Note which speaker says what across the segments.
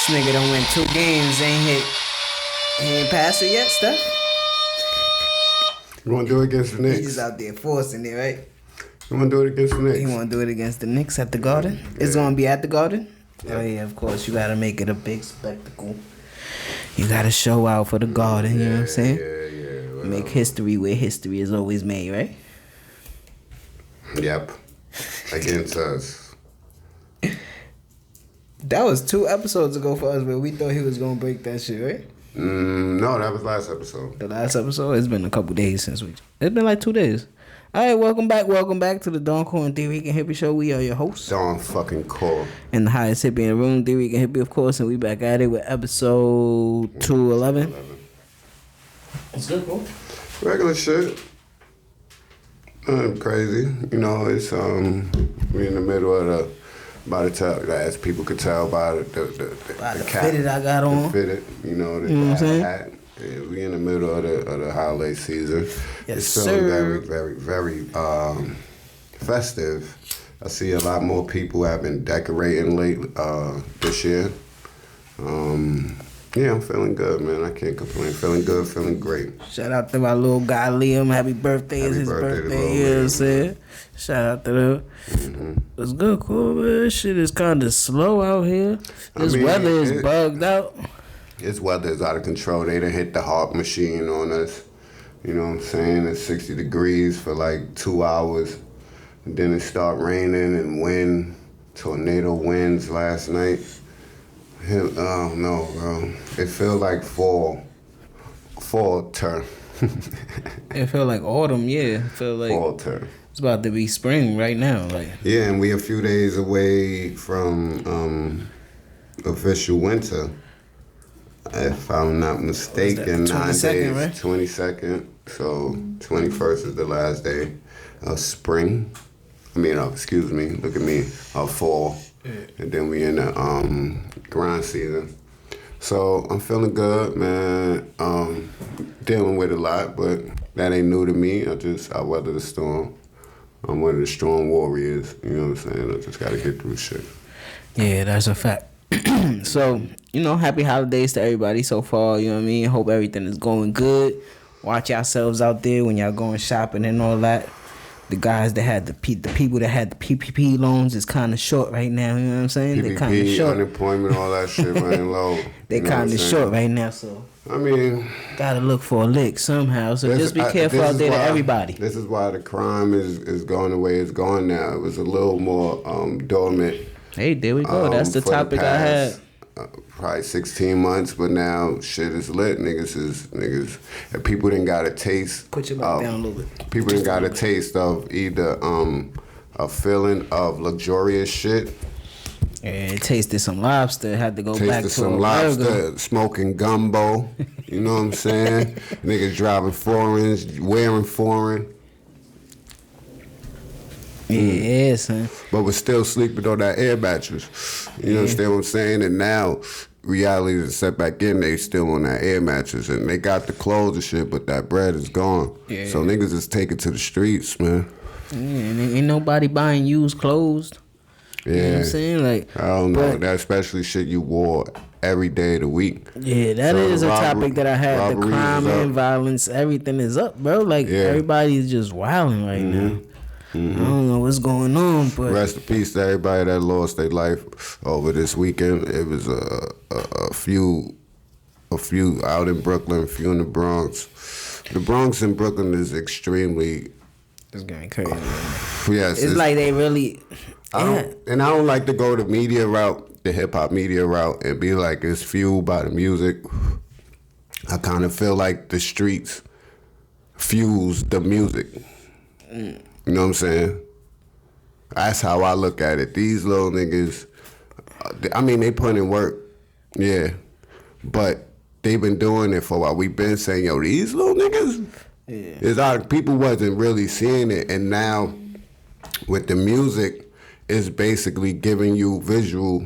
Speaker 1: nigga done win 2 games, he ain't passed it yet, Steph.
Speaker 2: You want to do it against the Knicks?
Speaker 1: He's just out there forcing it, right?
Speaker 2: You want to do it against the Knicks?
Speaker 1: He want to do it against the Knicks at the Garden? Yeah. It's going to be at the Garden? Yeah. Oh, yeah, of course. You got to make it a big spectacle. You got to show out for the Garden, you know what I'm saying?
Speaker 2: Yeah. Well,
Speaker 1: make history where history is always made, right?
Speaker 2: Yep. Against us.
Speaker 1: That was 2 episodes ago for us where we thought he was going to break that shit, right?
Speaker 2: No, that was last episode.
Speaker 1: The last episode? It's been a couple days since we... It's been like 2 days. All right, welcome back to the Don Core and Dricanhippie show. We are your hosts.
Speaker 2: Don fucking Core.
Speaker 1: And the highest hippie in the room, Dricanhippie, of course. And we back at it with episode 211. It's good, bro.
Speaker 2: Regular shit. Nothing crazy. You know, it's we in the middle of the... as people could tell by the cap,
Speaker 1: fitted I got on.
Speaker 2: The fitted, you know what I'm saying? Hat. Yeah, we in the middle of the holiday season.
Speaker 1: Yes,
Speaker 2: it's
Speaker 1: sir.
Speaker 2: feeling very, very, very festive. I see a lot more people have been decorating this year. Yeah, I'm feeling good, man. I can't complain. Feeling good, feeling great.
Speaker 1: Shout out to my little guy Liam. Happy birthday. It's his birthday. You know what I'm saying? Shout out to them. Mm-hmm. It's good, cool, man. Shit is kind of slow out here. This weather is bugged out.
Speaker 2: This weather is out of control. They done hit the heart machine on us. You know what I'm saying? It's 60 degrees for like 2 hours. And then it start raining and wind, tornado winds last night. Oh no, bro. It feel like fall turn.
Speaker 1: It feel like autumn, yeah. It feel like
Speaker 2: fall turn.
Speaker 1: It's about to be spring right now, like.
Speaker 2: Yeah, and we a few days away from official winter. If I'm not mistaken,
Speaker 1: 22nd, right?
Speaker 2: 22nd. So 21st is the last day of spring. Excuse me. Look at me. Of fall. And then we in the grind season. So I'm feeling good, man. Dealing with a lot, but that ain't new to me. I weather the storm. I'm one of the strong warriors. You know what I'm saying? I just gotta get through shit.
Speaker 1: Yeah, that's a fact. So, happy holidays to everybody so far. You know what I mean? Hope everything is going good. Watch yourselves out there when y'all going shopping and all that. The guys that had the people that had the PPP loans is kind of short right now. You know what I'm saying? They're kind of short.
Speaker 2: Unemployment, all that shit running low.
Speaker 1: They kind of short right now, so. Gotta look for a lick somehow. So just be careful out there to everybody.
Speaker 2: This is why the crime is going the way it's going now. It was a little more dormant.
Speaker 1: Hey, there we go. That's the topic I had.
Speaker 2: Probably 16 months, but now shit is lit. Niggas. And people didn't got a taste.
Speaker 1: Put your mic down a little bit.
Speaker 2: People didn't got a taste of either a feeling of luxurious shit.
Speaker 1: Yeah, tasted some lobster. Had to go back to
Speaker 2: some lobster, smoking gumbo. You know what I'm saying? Niggas driving foreigns, wearing foreign.
Speaker 1: Yeah, son.
Speaker 2: But we're still sleeping on that air mattress. You understand what I'm saying? And now reality is set back in. They still on that air mattress, and they got the clothes and shit, but that bread is gone. Yeah. So niggas is taking to the streets, man.
Speaker 1: Yeah, and ain't nobody buying used clothes.
Speaker 2: Yeah.
Speaker 1: You know what I'm saying? Like,
Speaker 2: I don't know. That especially shit you wore every day of the week.
Speaker 1: Yeah, that is a topic that I had. The crime and violence, everything is up, bro. Like, everybody's just wilding right now. Mm-hmm. I don't know what's going on, but
Speaker 2: rest in peace to everybody that lost their life over this weekend. It was a few out in Brooklyn, a few in the Bronx. The Bronx and Brooklyn is extremely.
Speaker 1: It's getting crazy.
Speaker 2: Yes,
Speaker 1: it's like they really.
Speaker 2: I don't like to go the media route, the hip hop media route, and be like it's fueled by the music. I kind of feel like the streets fuse the music. You know what I'm saying? That's how I look at it. These little niggas, they put in work, yeah, but they've been doing it for a while. We've been saying, yo, these little niggas, people wasn't really seeing it, and now with the music, it's basically giving you visual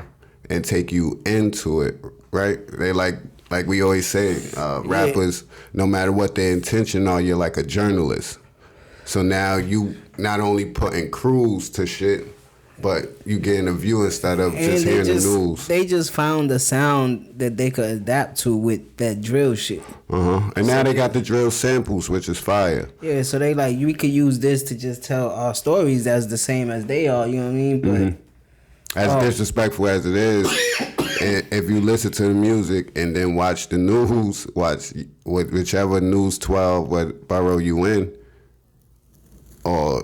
Speaker 2: and take you into it, right? They like we always say, rappers, no matter what their intention are, you're like a journalist. So now you not only putting crews to shit, but you getting a view instead of
Speaker 1: And
Speaker 2: just hearing the news.
Speaker 1: They just found a sound that they could adapt to with that drill shit.
Speaker 2: And now they got the drill samples, which is fire.
Speaker 1: Yeah, so they like, we could use this to just tell our stories that's the same as they are, you know what I mean? But
Speaker 2: As disrespectful as it is, if you listen to the music and then watch the news, watch whichever News 12 what borough you in, or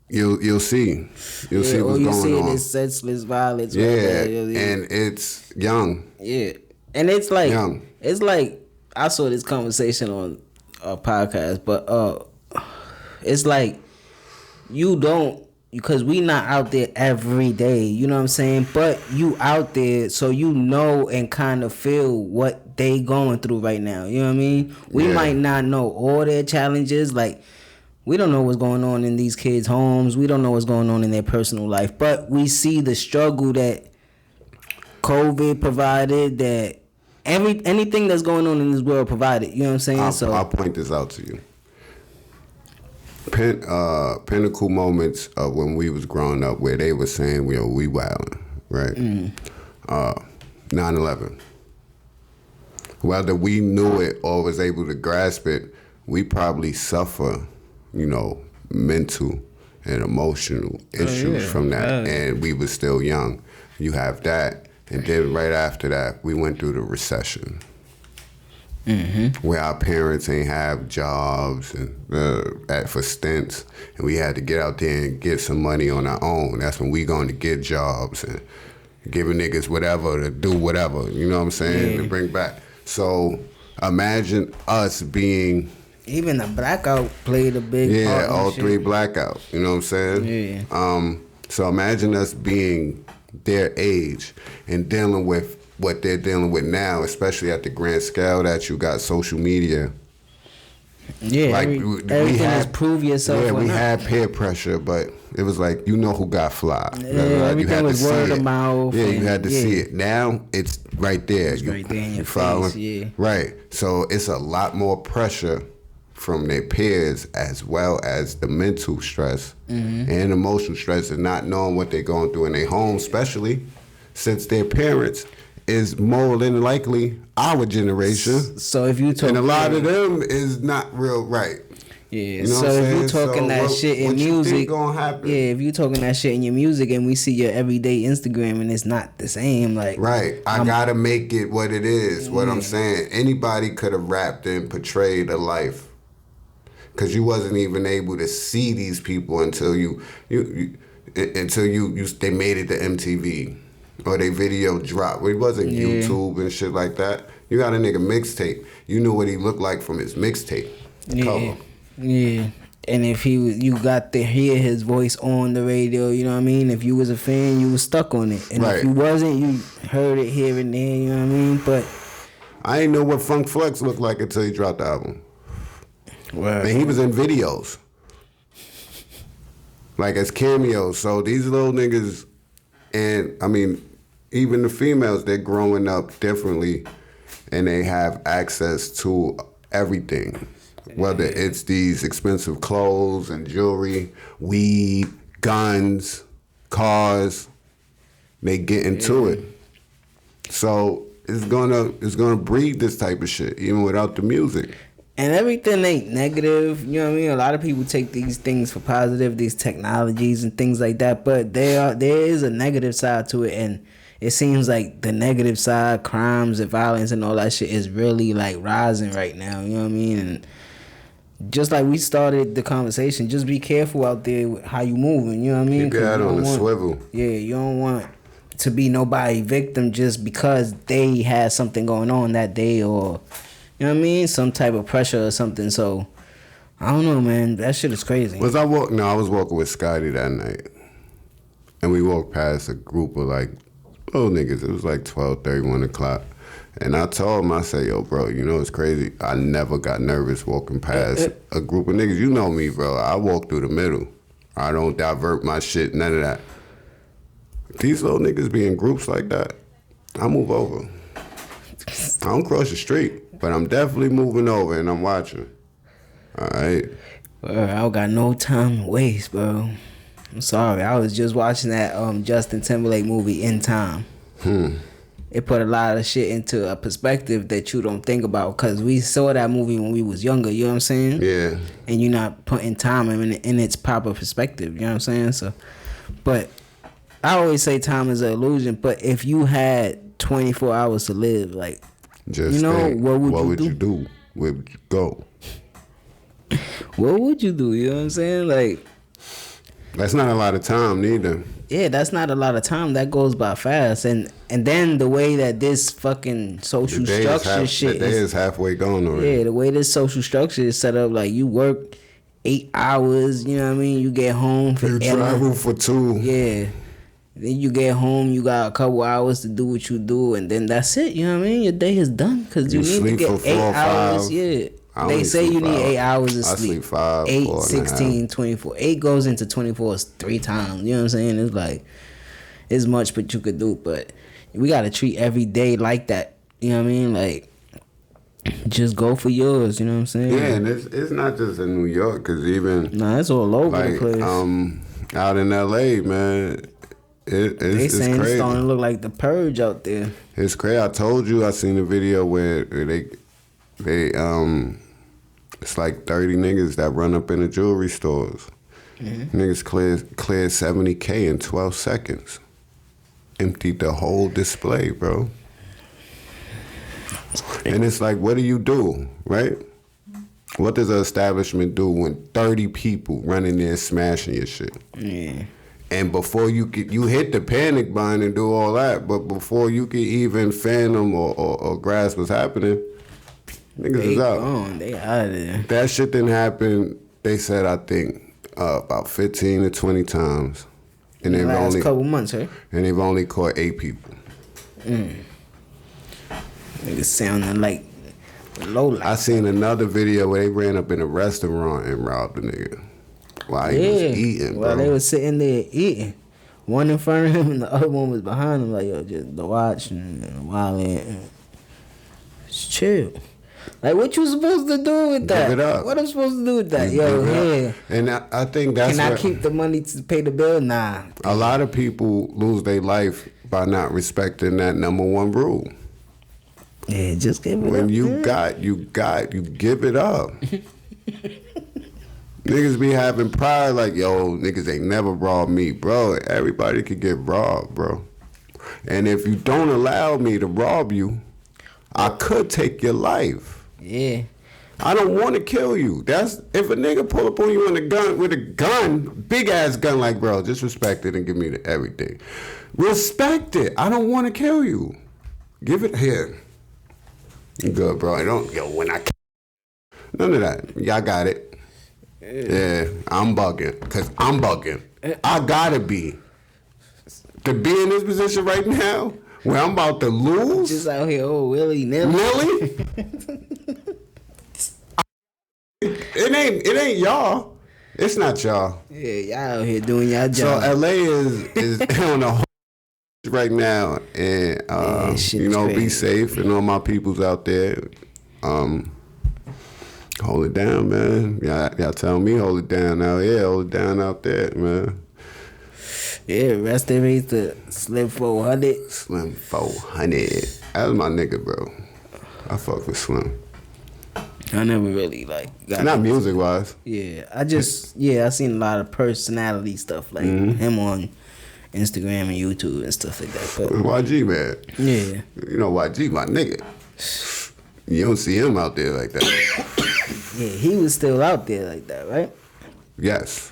Speaker 2: you'll see what's going on.
Speaker 1: You see this senseless violence.
Speaker 2: Yeah,
Speaker 1: right there.
Speaker 2: and it's young.
Speaker 1: Yeah, and it's like
Speaker 2: Young.
Speaker 1: It's like I saw this conversation on a podcast, but it's like you don't, because we not out there every day, you know what I'm saying? But you out there, so you know and kind of feel what they going through right now. You know what I mean? We might not know all their challenges, like. We don't know what's going on in these kids' homes. We don't know what's going on in their personal life. But we see the struggle that COVID provided, that anything that's going on in this world provided. You know what I'm saying?
Speaker 2: I'll point this out to you. Pinnacle moments of when we was growing up where they were saying, we wildin', right? 9/11. Whether we knew it or was able to grasp it, we probably suffer mental and emotional issues from that. And we were still young. You have that. And then right after that, we went through the recession. Where our parents ain't have jobs and for stints. And we had to get out there and get some money on our own. That's when we going to get jobs and giving niggas whatever to do whatever. You know what I'm saying? To bring back. So imagine us being...
Speaker 1: Even the blackout played a big part.
Speaker 2: Yeah, all three blackout. You know what I'm saying?
Speaker 1: Yeah.
Speaker 2: So imagine us being their age and dealing with what they're dealing with now, especially at the grand scale that you got social media.
Speaker 1: Yeah, like everything is prove yourself.
Speaker 2: Yeah, we had peer pressure, but it was like, who got fly.
Speaker 1: Everything was word of mouth.
Speaker 2: Yeah, you had to see it. Now it's right there.
Speaker 1: It's right there in your face. Yeah.
Speaker 2: Right. So it's a lot more pressure from their peers, as well as the mental stress and emotional stress of not knowing what they're going through in their home, especially since their parents is more than likely our generation.
Speaker 1: So if you talk,
Speaker 2: and a lot of them is not real right.
Speaker 1: Yeah. You know so if you talking that shit in music,
Speaker 2: gonna happen?
Speaker 1: Yeah. If you talking that shit in your music, and we see your everyday Instagram, and it's not the same, like
Speaker 2: right. I gotta make it what it is. What I'm saying, anybody could have rapped and portrayed a life. Because you wasn't even able to see these people until they made it to MTV or they video dropped. It wasn't YouTube and shit like that. You got a nigga mixtape. You knew what he looked like from his mixtape cover.
Speaker 1: Yeah. And if you got to hear his voice on the radio, you know what I mean? If you was a fan, you was stuck on it. And if you wasn't, you heard it here and there, you know what I mean? But
Speaker 2: I ain't know what Funk Flex looked like until he dropped the album.
Speaker 1: Wow.
Speaker 2: And he was in videos. Like as cameos. So these little niggas, and I mean, even the females, they're growing up differently and they have access to everything. Whether it's these expensive clothes and jewelry, weed, guns, cars, they get into it. So it's gonna breed this type of shit, even without the music.
Speaker 1: And everything ain't negative, you know what I mean? A lot of people take these things for positive, these technologies and things like that, but there is a negative side to it, and it seems like the negative side, crimes and violence and all that shit is really like rising right now, you know what I mean? And just like we started the conversation, just be careful out there with how you moving, you know what I mean?
Speaker 2: Keep your head on the swivel.
Speaker 1: Yeah, you don't want to be nobody victim just because they had something going on that day, or you know what I mean? Some type of pressure or something. So, I don't know, man. That shit is crazy.
Speaker 2: I was walking with Scotty that night. And we walked past a group of like little niggas. It was like 12:30, 1 o'clock. And I told him, I said, yo, bro, you know it's crazy? I never got nervous walking past a group of niggas. You know me, bro. I walk through the middle. I don't divert my shit, none of that. These little niggas be in groups like that, I move over. I don't cross the street. But I'm definitely moving over and I'm watching. All right.
Speaker 1: Bro, I don't got no time to waste, bro. I'm sorry. I was just watching that Justin Timberlake movie In Time. It put a lot of shit into a perspective that you don't think about, because we saw that movie when we was younger, you know what I'm saying?
Speaker 2: Yeah.
Speaker 1: And you're not putting time in its proper perspective, you know what I'm saying? So, but I always say time is an illusion, but if you had 24 hours to live, like,
Speaker 2: Just
Speaker 1: you know,
Speaker 2: think,
Speaker 1: what would you
Speaker 2: do? Where would you go?
Speaker 1: What would you do, you know what I'm saying? Like,
Speaker 2: that's not a lot of time neither.
Speaker 1: Yeah, that's not a lot of time. That goes by fast. And then the way that this fucking social structure shit
Speaker 2: the day is halfway gone already.
Speaker 1: Yeah, the way this social structure is set up, like, you work 8 hours, you know what I mean? You get home for
Speaker 2: You travel for 2.
Speaker 1: Yeah. Then you get home, you got a couple hours to do what you do, and then that's it, you know what I mean? Your day is done, because you need to get
Speaker 2: for 4
Speaker 1: 8
Speaker 2: or 5.
Speaker 1: hours. Yeah. They say you need 8 hours of sleep.
Speaker 2: I sleep 5,
Speaker 1: 8,
Speaker 2: 4
Speaker 1: 16, 24. 8 goes into 24 3 times. You know what I'm saying? It's like, it's much but you could do, but we got to treat every day like that. You know what I mean? Like, just go for yours. You know what I'm saying?
Speaker 2: Yeah, and it's not just in New York, because even...
Speaker 1: Nah, it's all over
Speaker 2: like,
Speaker 1: the place.
Speaker 2: Out in L.A., man, it's
Speaker 1: saying
Speaker 2: crazy.
Speaker 1: It's starting to look like the purge out there.
Speaker 2: It's crazy. I told you I seen a video where they it's like 30 niggas that run up in the jewelry stores. Niggas cleared $70K in 12 seconds. Emptied the whole display, bro. And it's like, what do you do, right? What does an establishment do when 30 people run in there smashing your shit?
Speaker 1: Yeah.
Speaker 2: And before you hit the panic button and do all that, but before you can even fathom or grasp what's happening, niggas is out.
Speaker 1: Gone. They out of there.
Speaker 2: That shit didn't happen, they said, I think, about 15 to 20 times. And they've
Speaker 1: last
Speaker 2: only
Speaker 1: couple months, right?
Speaker 2: And they've only caught 8 people.
Speaker 1: Niggas sounding like low life.
Speaker 2: I seen another video where they ran up in a restaurant and robbed the nigga while he was eating, bro.
Speaker 1: While they was sitting there eating. One in front of him and the other one was behind him, like, yo, just the watch and while it's chill. Like, what you supposed to do with that?
Speaker 2: Give it up.
Speaker 1: What I'm supposed to do with that? Yeah.
Speaker 2: And I think that's
Speaker 1: Can I keep the money to pay the bill? Nah.
Speaker 2: A lot of people lose their life by not respecting that number one rule.
Speaker 1: Yeah, just give it up.
Speaker 2: When you give it up. Niggas be having pride like, yo, niggas ain't never robbed me. Bro, everybody could get robbed, bro. And if you don't allow me to rob you, I could take your life.
Speaker 1: Yeah.
Speaker 2: I don't want to kill you. That's if a nigga pull up on you with a gun, big ass gun, like, bro, just respect it and give me everything. Respect it. I don't want to kill you. Give it here. You good, bro. None of that. Y'all got it. Yeah, I'm bugging. Cause I'm bugging. I gotta be. To be in this position right now, where I'm about to lose.
Speaker 1: Just out here, willy-nilly.
Speaker 2: Really? It ain't y'all. It's not y'all.
Speaker 1: Yeah, y'all out here doing y'all job.
Speaker 2: So LA is on a whole right now, and be safe, and all my peoples out there. Hold it down, man. Y'all tell me hold it down out here, hold it down out there, man.
Speaker 1: Yeah, rest in peace to Slim 400.
Speaker 2: Slim 400. That's my nigga, bro. I fuck with Slim.
Speaker 1: I never really got
Speaker 2: not music wise.
Speaker 1: Yeah, I seen a lot of personality stuff like him on Instagram and YouTube and stuff like that. But
Speaker 2: YG, man.
Speaker 1: Yeah.
Speaker 2: You know YG, my nigga. You don't see him out there like that.
Speaker 1: Yeah, he was still out there like that, right?
Speaker 2: Yes.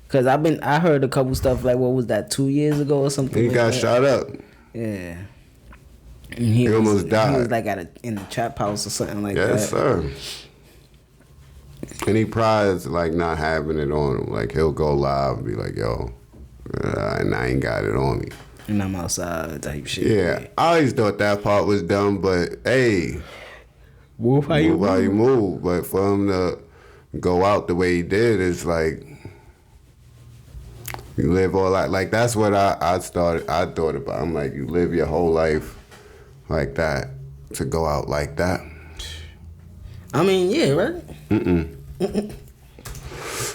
Speaker 1: Cause I heard a couple stuff like, what was that, 2 years ago or something?
Speaker 2: He got shot up.
Speaker 1: Yeah. And
Speaker 2: he almost died.
Speaker 1: He was like in the trap house or something like that.
Speaker 2: Yes, sir. And he prides like not having it on him. Like he'll go live and be like, yo, and I ain't got it on me.
Speaker 1: And I'm outside type shit.
Speaker 2: Yeah. I always thought that part was dumb, but hey.
Speaker 1: Move how you
Speaker 2: move. But for him to go out the way he did, it's like you live all that. Like that's what I thought about. I'm like, you live your whole life like that to go out like that.
Speaker 1: I mean, yeah, right?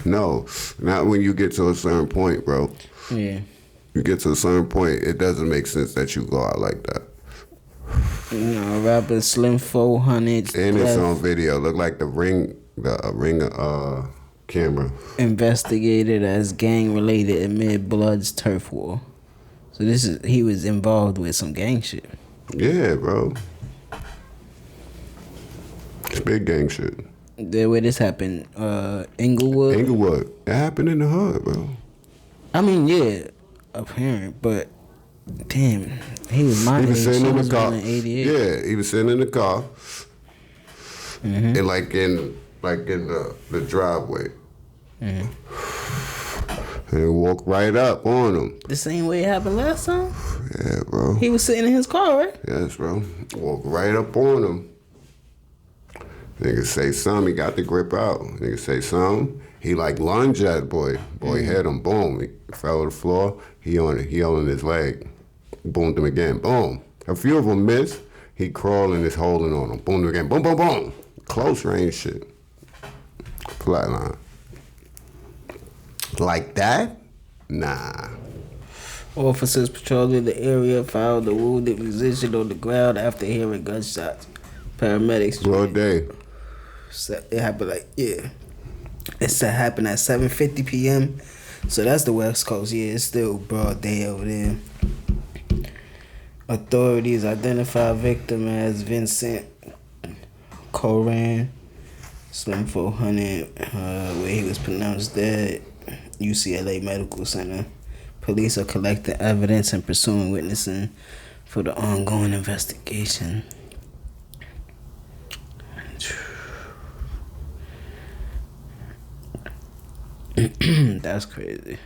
Speaker 2: No, not when you get to a certain point, bro.
Speaker 1: Yeah.
Speaker 2: You get to a certain point, it doesn't make sense that you go out like that.
Speaker 1: You know, rapper Slim 400.
Speaker 2: And it's on video. Look like the ring camera.
Speaker 1: Investigated as gang related amid Blood's turf war. So he was involved with some gang shit.
Speaker 2: Yeah, bro. It's big gang shit.
Speaker 1: Where this happened, Inglewood.
Speaker 2: Inglewood. It happened in the hood, bro.
Speaker 1: I mean, yeah, apparent, but damn, he was my age. He was
Speaker 2: sitting in the car.
Speaker 1: 88.
Speaker 2: Yeah, he was sitting in the car, and like in the driveway, and walked right up on him.
Speaker 1: The same way it happened last time.
Speaker 2: Yeah, bro.
Speaker 1: He was sitting in his car, right?
Speaker 2: Yes, bro. Walked right up on him. Nigga say something, he got the grip out. Nigga say something, he like lunged at boy. Boy hit him, boom. He fell to the floor. He on his leg. Boomed him again, boom. A few of them missed. He crawling, is holding on him. Boomed him again, boom, boom, boom. Close range shit. Flatline. Like that? Nah.
Speaker 1: Officers patrolling the area found the wounded musician on the ground after hearing gunshots. Paramedics.
Speaker 2: Broad day.
Speaker 1: It happened it happened at 7:50 p.m. So that's the West Coast. Yeah, it's still broad day over there. Authorities identify victim as Vincent Coran, Slim 400, where he was pronounced dead. UCLA Medical Center. Police are collecting evidence and pursuing witnesses for the ongoing investigation. That's crazy.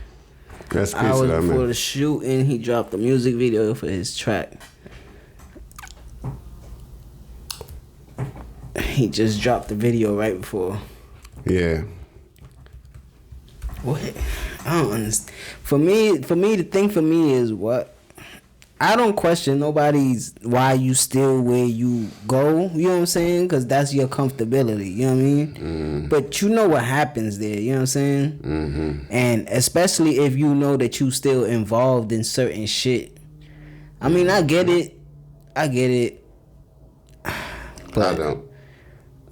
Speaker 2: That's crazy.
Speaker 1: Hours before the shooting, he dropped a music video for his track. He just dropped the video right before.
Speaker 2: Yeah.
Speaker 1: What? I don't understand. For me, the thing for me is what? I don't question nobody's why you still where you go. You know what I'm saying? Because that's your comfortability. You know what I mean? But you know what happens there. You know what I'm saying? And especially if you know that you still involved in certain shit. I mean, I get it. But
Speaker 2: I don't.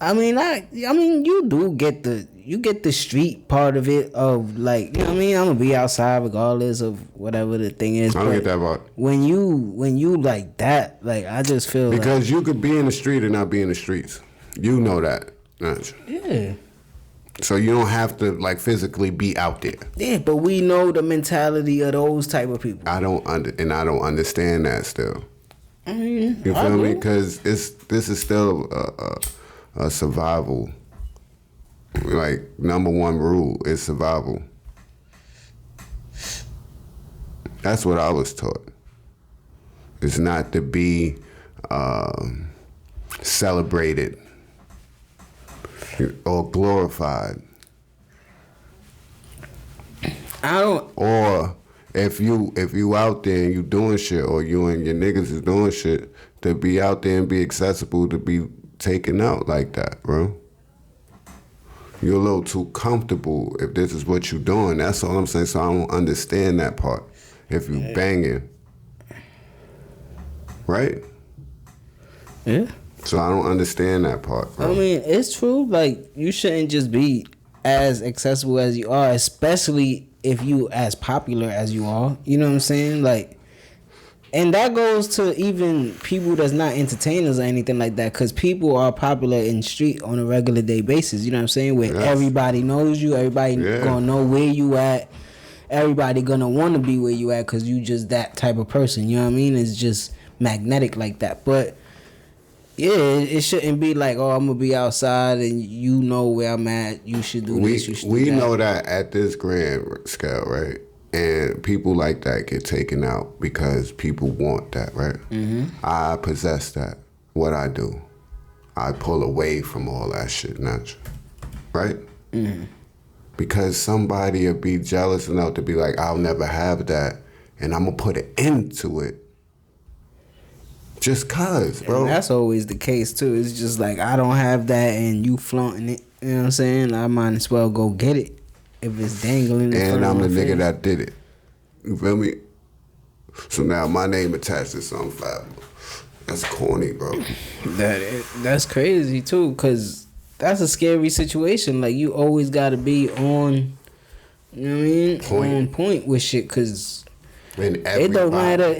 Speaker 1: I mean, you do get the street part of it of like, you know what I mean? I'm gonna be outside regardless of whatever the thing is.
Speaker 2: I don't get that part.
Speaker 1: When you like that, like I just feel
Speaker 2: because you could be in the street and not be in the streets. You know that, don't you?
Speaker 1: Yeah.
Speaker 2: So you don't have to like physically be out there.
Speaker 1: Yeah, but we know the mentality of those type of people.
Speaker 2: I don't understand that still.
Speaker 1: I mean,
Speaker 2: you feel me? Because this is still a survival. Like number one rule is survival. That's what I was taught. It's not to be celebrated or glorified. Or if you out there and you doing shit, or you and your niggas is doing shit, to be out there and be accessible to be taken out like that, bro. You're a little too comfortable if this is what you're doing. That's all I'm saying. So I don't understand that part. If you banging, right?
Speaker 1: Yeah.
Speaker 2: So I don't understand that part, bro.
Speaker 1: I mean, it's true. Like, you shouldn't just be as accessible as you are, especially if you as popular as you are. You know what I'm saying? Like, and that goes to even people that's not entertainers or anything like that, because people are popular in the street on a regular day basis. You know what I'm saying? Where everybody knows you, everybody gonna know where you at, everybody gonna want to be where you at because you just that type of person. You know what I mean? It's just magnetic like that. But yeah, it shouldn't be like, oh, I'm gonna be outside and you know where I'm at. You should do this. You should do that. We
Speaker 2: know that at this grand scale, right? And people like that get taken out because people want that, right? I possess that. What I do, I pull away from all that shit, naturally, right? Because somebody will be jealous enough to be like, I'll never have that, and I'm gonna put an end to it. Just cause, bro.
Speaker 1: And that's always the case too. It's just like, I don't have that and you flaunting it. You know what I'm saying? I might as well go get it. if it's dangling.
Speaker 2: And I'm the nigga that did it. You feel me? So now my name attached to something flammable. That's corny, bro.
Speaker 1: That's crazy too, cause that's a scary situation. Like you always gotta be on, you know what I mean, on point with shit, cause it don't matter.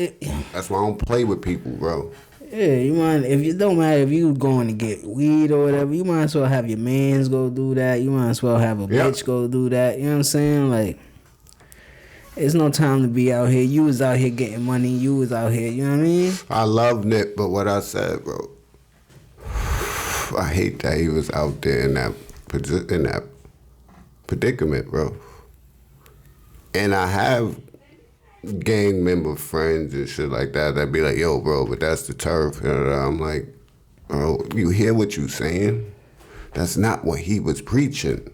Speaker 2: That's why I don't play with people, bro.
Speaker 1: Yeah, you mind if it don't matter if you going to get weed or whatever. You might as well have your mans go do that. You might as well have a bitch go do that. You know what I'm saying? Like, it's no time to be out here. You was out here getting money. You was out here. You know what I mean?
Speaker 2: I love Nip, but what I said, bro, I hate that he was out there in that predicament, bro. And I have gang member friends and shit like that be like, yo, bro, but that's the turf. I'm like, bro, you hear what you saying? That's not what he was preaching.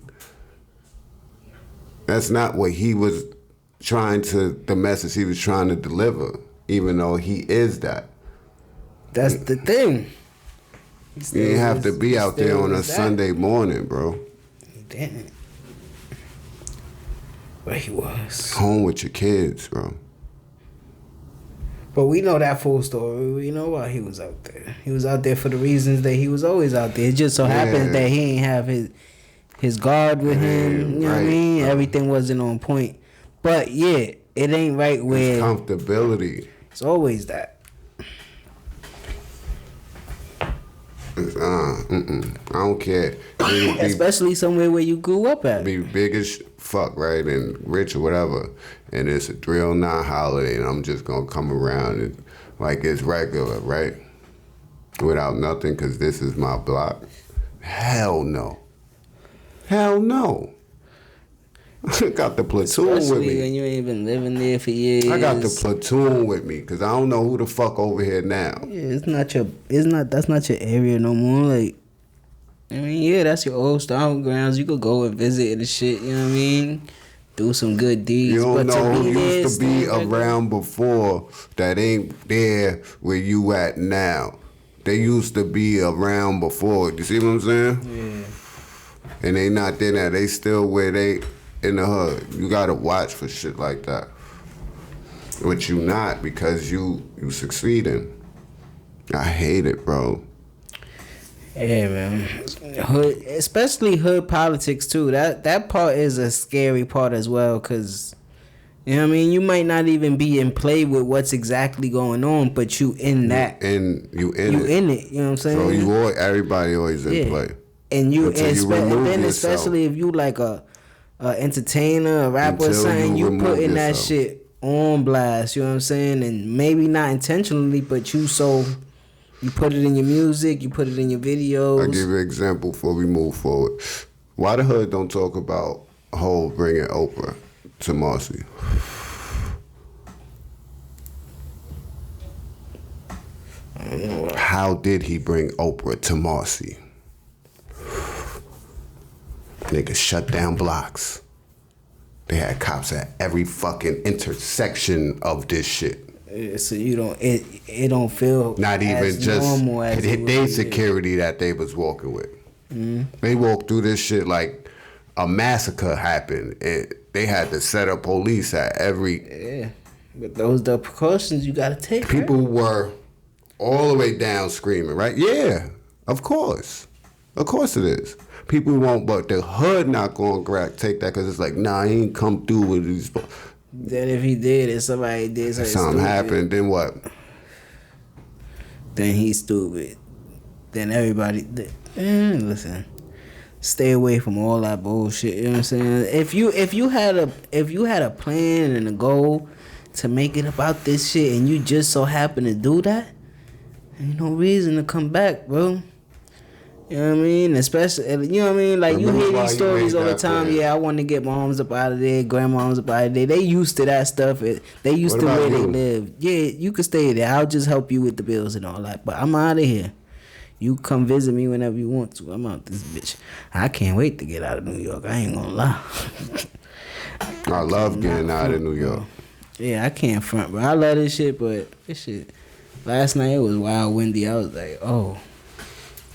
Speaker 2: That's not what he was the message he was trying to deliver, even though he is that.
Speaker 1: That's the thing.
Speaker 2: You didn't have to be out there on a Sunday morning, bro.
Speaker 1: He didn't. But he was.
Speaker 2: Home with your kids, bro.
Speaker 1: But we know that full story. We know why he was out there. He was out there for the reasons that he was always out there. It just so happens that he ain't have his guard with him. You know what I mean? Bro. Everything wasn't on point. But yeah, it ain't right where...
Speaker 2: It's comfortability.
Speaker 1: It's always that.
Speaker 2: I don't care.
Speaker 1: Especially somewhere where you grew up at.
Speaker 2: Be big as fuck, right? And rich or whatever. And it's a 309 holiday and I'm just gonna come around and like it's regular, right? Without nothing, because this is my block. Hell no. Hell no. I got the platoon
Speaker 1: Especially
Speaker 2: with me.
Speaker 1: When you ain't been living there for years.
Speaker 2: I got the platoon with me because I don't know who the fuck over here now.
Speaker 1: Yeah, that's not your area no more. Like, I mean, yeah, that's your old stomping grounds. You could go and visit and shit. You know what I mean? Do some good deeds.
Speaker 2: You don't
Speaker 1: but
Speaker 2: know
Speaker 1: who
Speaker 2: used to be around before that ain't there where you at now. They used to be around before. You see what I'm saying? Yeah. And they not there now. They still where they in the hood. You gotta watch for shit like that. But you not because you succeeding. I hate it, bro.
Speaker 1: Yeah, man. Hood, especially hood politics too. That part is a scary part as well, cause you know what I mean. You might not even be in play with what's exactly going on, but you in that.
Speaker 2: And you in it.
Speaker 1: You know what I'm saying?
Speaker 2: So everybody always in play.
Speaker 1: And and then especially if you like a entertainer, a rapper or something, you putting that shit on blast. You know what I'm saying? And maybe not intentionally, but you put it in your music, you put it in your videos.
Speaker 2: I'll give you an example before we move forward. Why the hood don't talk about Hov bringing Oprah to Marcy? How did he bring Oprah to Marcy? Niggas shut down blocks. They had cops at every fucking intersection of this shit.
Speaker 1: So you don't, it don't feel
Speaker 2: not even
Speaker 1: as
Speaker 2: just
Speaker 1: normal as
Speaker 2: they security that they was walking with. Mm-hmm. They walked through this shit like a massacre happened. They had to set up police at every.
Speaker 1: Yeah, but those the precautions you gotta take.
Speaker 2: People were all the way down screaming, right? Yeah, of course it is. People won't, but the hood not gonna take that because it's like, nah, he ain't come through with these.
Speaker 1: Then if he did, if somebody did
Speaker 2: something happened, then what?
Speaker 1: Then he's stupid. Then everybody, listen, stay away from all that bullshit. You know what I'm saying? If you had a plan and a goal to make it about this shit, and you just so happen to do that, ain't no reason to come back, bro. You know what I mean? Especially, you know what I mean? Like, you hear these stories all the time. Plan. Yeah, I want to get moms up out of there, grandmoms up out of there. They used to that stuff. They used to where they live. Yeah, you can stay there. I'll just help you with the bills and all that. But I'm out of here. You come visit me whenever you want to. I'm out this bitch. I can't wait to get out of New York. I ain't gonna lie.
Speaker 2: I love getting out of New York.
Speaker 1: Yeah, I can't front, bro. I love this shit, but this shit, last night it was wild windy. I was like, oh.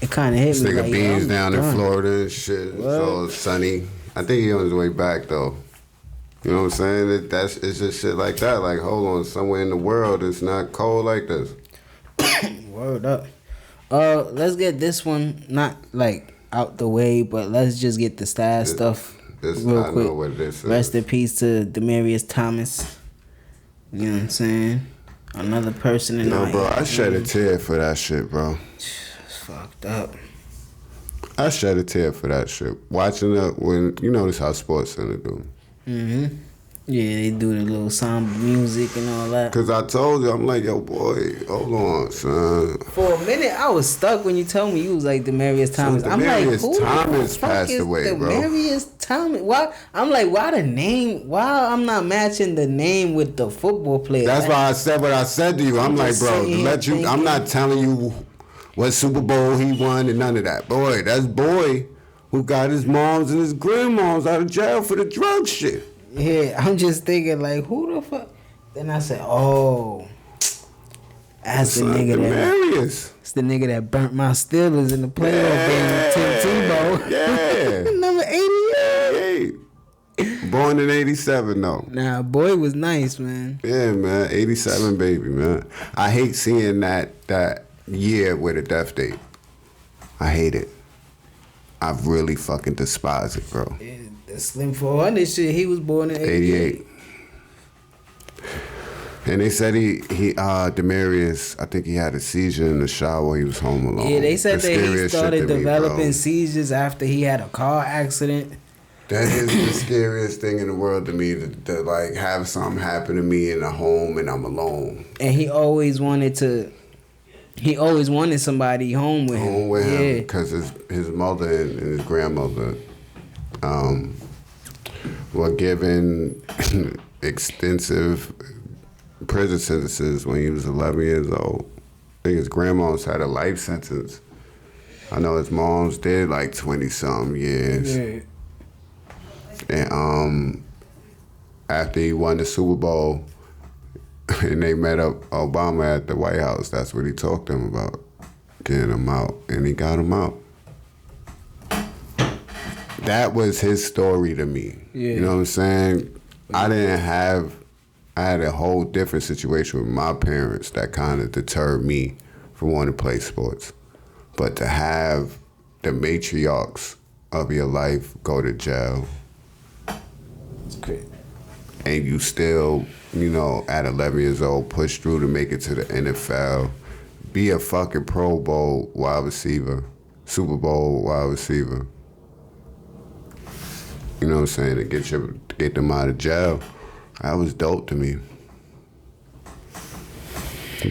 Speaker 1: It kind of hit me.
Speaker 2: Nigga beans down in Florida and shit. What? It's all sunny I think he on his way back though. You know what I'm saying? It's just shit like that. Like, hold on, somewhere in the world it's not cold like this.
Speaker 1: Word up. Let's get this one not like out the way, but let's just get the style stuff real quick.
Speaker 2: I know what this is.
Speaker 1: Rest in peace to Demaryius Thomas. You know what I'm saying? Another person in our
Speaker 2: bro, I shed a tear for that shit, bro.
Speaker 1: It's fucked up.
Speaker 2: I shed a tear for that shit. Watching it when you notice how Sports Center do.
Speaker 1: Yeah, they do the little somber music and all that.
Speaker 2: Cause I told you, I'm like, yo, boy, hold on, son.
Speaker 1: For a minute, I was stuck when you told me you was like Demaryius Thomas.
Speaker 2: So
Speaker 1: I'm like, who
Speaker 2: Thomas
Speaker 1: the fuck
Speaker 2: passed
Speaker 1: is
Speaker 2: away, bro.
Speaker 1: Demaryius Thomas? Why? I'm like, why the name? Why I'm not matching the name with the football player?
Speaker 2: That's why I said what I said to you. I'm like, bro, I'm not telling you what Super Bowl he won and none of that. Boy, that's boy who got his moms and his grandmoms out of jail for the drug shit.
Speaker 1: Yeah, I'm just thinking like, who the fuck? Then I said, oh, that's the nigga
Speaker 2: Demaryius.
Speaker 1: It's the nigga that burnt my Steelers in the playoff game with Tim Tebow.
Speaker 2: Yeah.
Speaker 1: Number 88.
Speaker 2: Born in 87 though.
Speaker 1: Nah, boy was nice, man.
Speaker 2: Yeah, man. 87 baby, man. I hate seeing that year with a death date. I hate it. I really fucking despise it, bro.
Speaker 1: Yeah, the Slim 400 shit, he was born in 88.
Speaker 2: And they said Demaryius, I think he had a seizure in the shower. He was home alone.
Speaker 1: Yeah, they said that he started developing seizures after he had a car accident.
Speaker 2: That is the scariest thing in the world to me, to like have something happen to me in a home and I'm alone.
Speaker 1: And he always wanted somebody home with him.
Speaker 2: Home with him, because his mother and his grandmother were given extensive prison sentences when he was 11 years old. I think his grandma's had a life sentence. I know his mom's did like 20-something years.
Speaker 1: Yeah.
Speaker 2: And after he won the Super Bowl, and they met up Obama at the White House, that's what he talked to him about, getting him out, and he got him out. That was his story to me. Yeah. You know what I'm saying? I had a whole different situation with my parents that kind of deterred me from wanting to play sports. But to have the matriarchs of your life go to jail,
Speaker 1: it's great.
Speaker 2: And you still, at 11 years old, push through to make it to the NFL, be a fucking Pro Bowl wide receiver, Super Bowl wide receiver. You know what I'm saying? To get them out of jail, that was dope to me.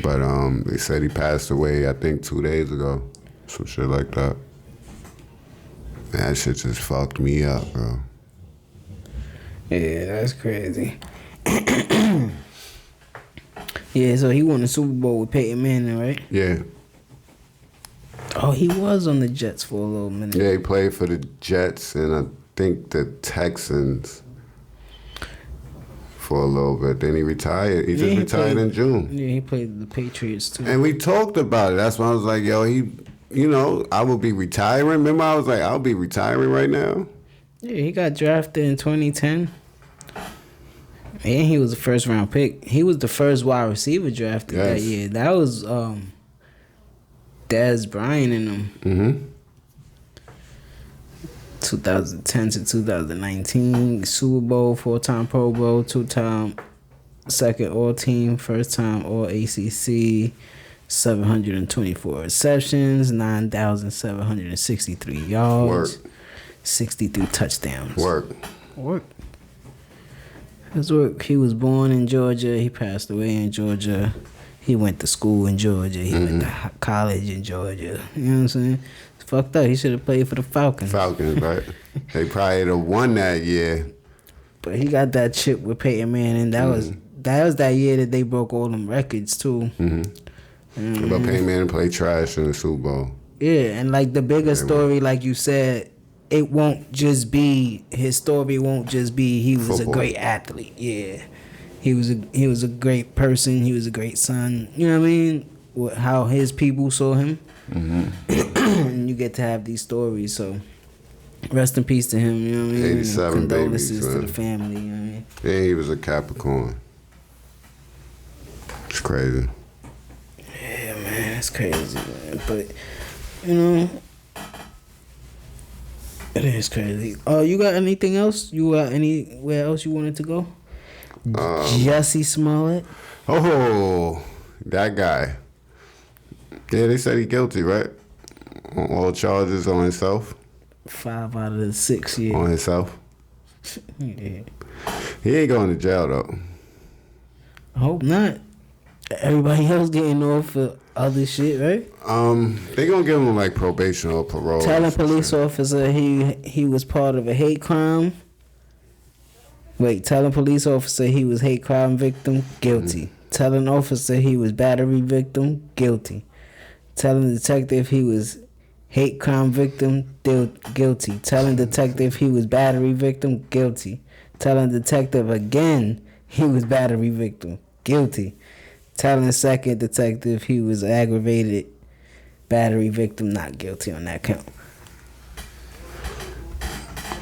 Speaker 2: But they said he passed away, I think 2 days ago, some shit like that. That shit just fucked me up, bro.
Speaker 1: Yeah, that's crazy. Yeah, so he won the Super Bowl with Peyton Manning, right?
Speaker 2: Yeah.
Speaker 1: Oh, he was on the Jets for a little minute.
Speaker 2: Yeah, he played for the Jets and I think the Texans for a little bit. Then he retired. He just retired in June.
Speaker 1: Yeah, he played the Patriots too.
Speaker 2: And we talked about it. That's why I was like, yo, I will be retiring. Remember, I was like, I'll be retiring right now.
Speaker 1: Yeah, he got drafted in 2010. And he was the first round pick. He was the first wide receiver drafted that year. That was Dez Bryant and them.
Speaker 2: Mm-hmm.
Speaker 1: 2010 to 2019, Super Bowl, 4-time Pro Bowl, 2-time second All-Team, first-time All-ACC, 724 receptions, 9,763 yards, 63 touchdowns.
Speaker 2: Work.
Speaker 1: His work. He was born in Georgia. He passed away in Georgia. He went to school in Georgia. He went to college in Georgia. You know what I'm saying? It's fucked up. He should have played for the Falcons.
Speaker 2: Right? They probably would have won that year.
Speaker 1: But he got that chip with Peyton Manning. That was that year that they broke all them records too.
Speaker 2: Mm-hmm. But Peyton Manning played trash in the Super Bowl.
Speaker 1: Yeah, and like the bigger story, like you said, it won't just be his story. Won't just be he was a great athlete. Yeah, he was a great person. He was a great son. You know what I mean? How his people saw him. And you get to have these stories. So Rest in peace to him, you know what I mean?
Speaker 2: 87
Speaker 1: Condolences
Speaker 2: babies,
Speaker 1: to
Speaker 2: man.
Speaker 1: the family, you know what I mean?
Speaker 2: Yeah, he was a Capricorn. It's crazy.
Speaker 1: Yeah, man, it's crazy, man. But, you know, it is crazy. You got anything else? You got anywhere else you wanted to go? Jussie Smolllett.
Speaker 2: Oh, that guy. Yeah, they said he guilty, right? On all charges on himself.
Speaker 1: 5 out of the 6 years.
Speaker 2: On himself.
Speaker 1: Yeah.
Speaker 2: He ain't going to jail though.
Speaker 1: I hope not. Everybody else getting off for other shit, right?
Speaker 2: They gonna give him like probation or parole.
Speaker 1: Telling police officer he was part of a hate crime. Wait, telling police officer he was hate crime victim, guilty. Telling officer he was battery victim, guilty. Telling detective he was hate crime victim, guilty. Telling detective he was battery victim, guilty. Telling detective again he was battery victim, guilty. Telling second detective he was aggravated battery victim, not guilty on that count.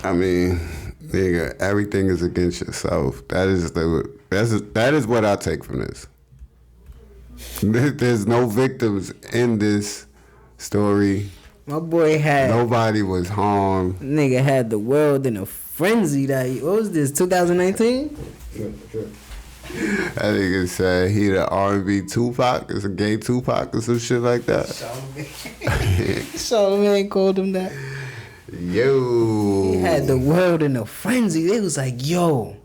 Speaker 2: I mean, nigga, everything is against yourself. That is what I take from this. There's no victims in this story.
Speaker 1: My boy had...
Speaker 2: Nobody was harmed.
Speaker 1: Nigga had the world in a frenzy that... What was this, 2019?
Speaker 2: That nigga said he the R&B Tupac. It's a gay Tupac or some shit like that.
Speaker 1: Charlamagne called him that.
Speaker 2: Yo.
Speaker 1: He had the world in a frenzy. They was like, yo,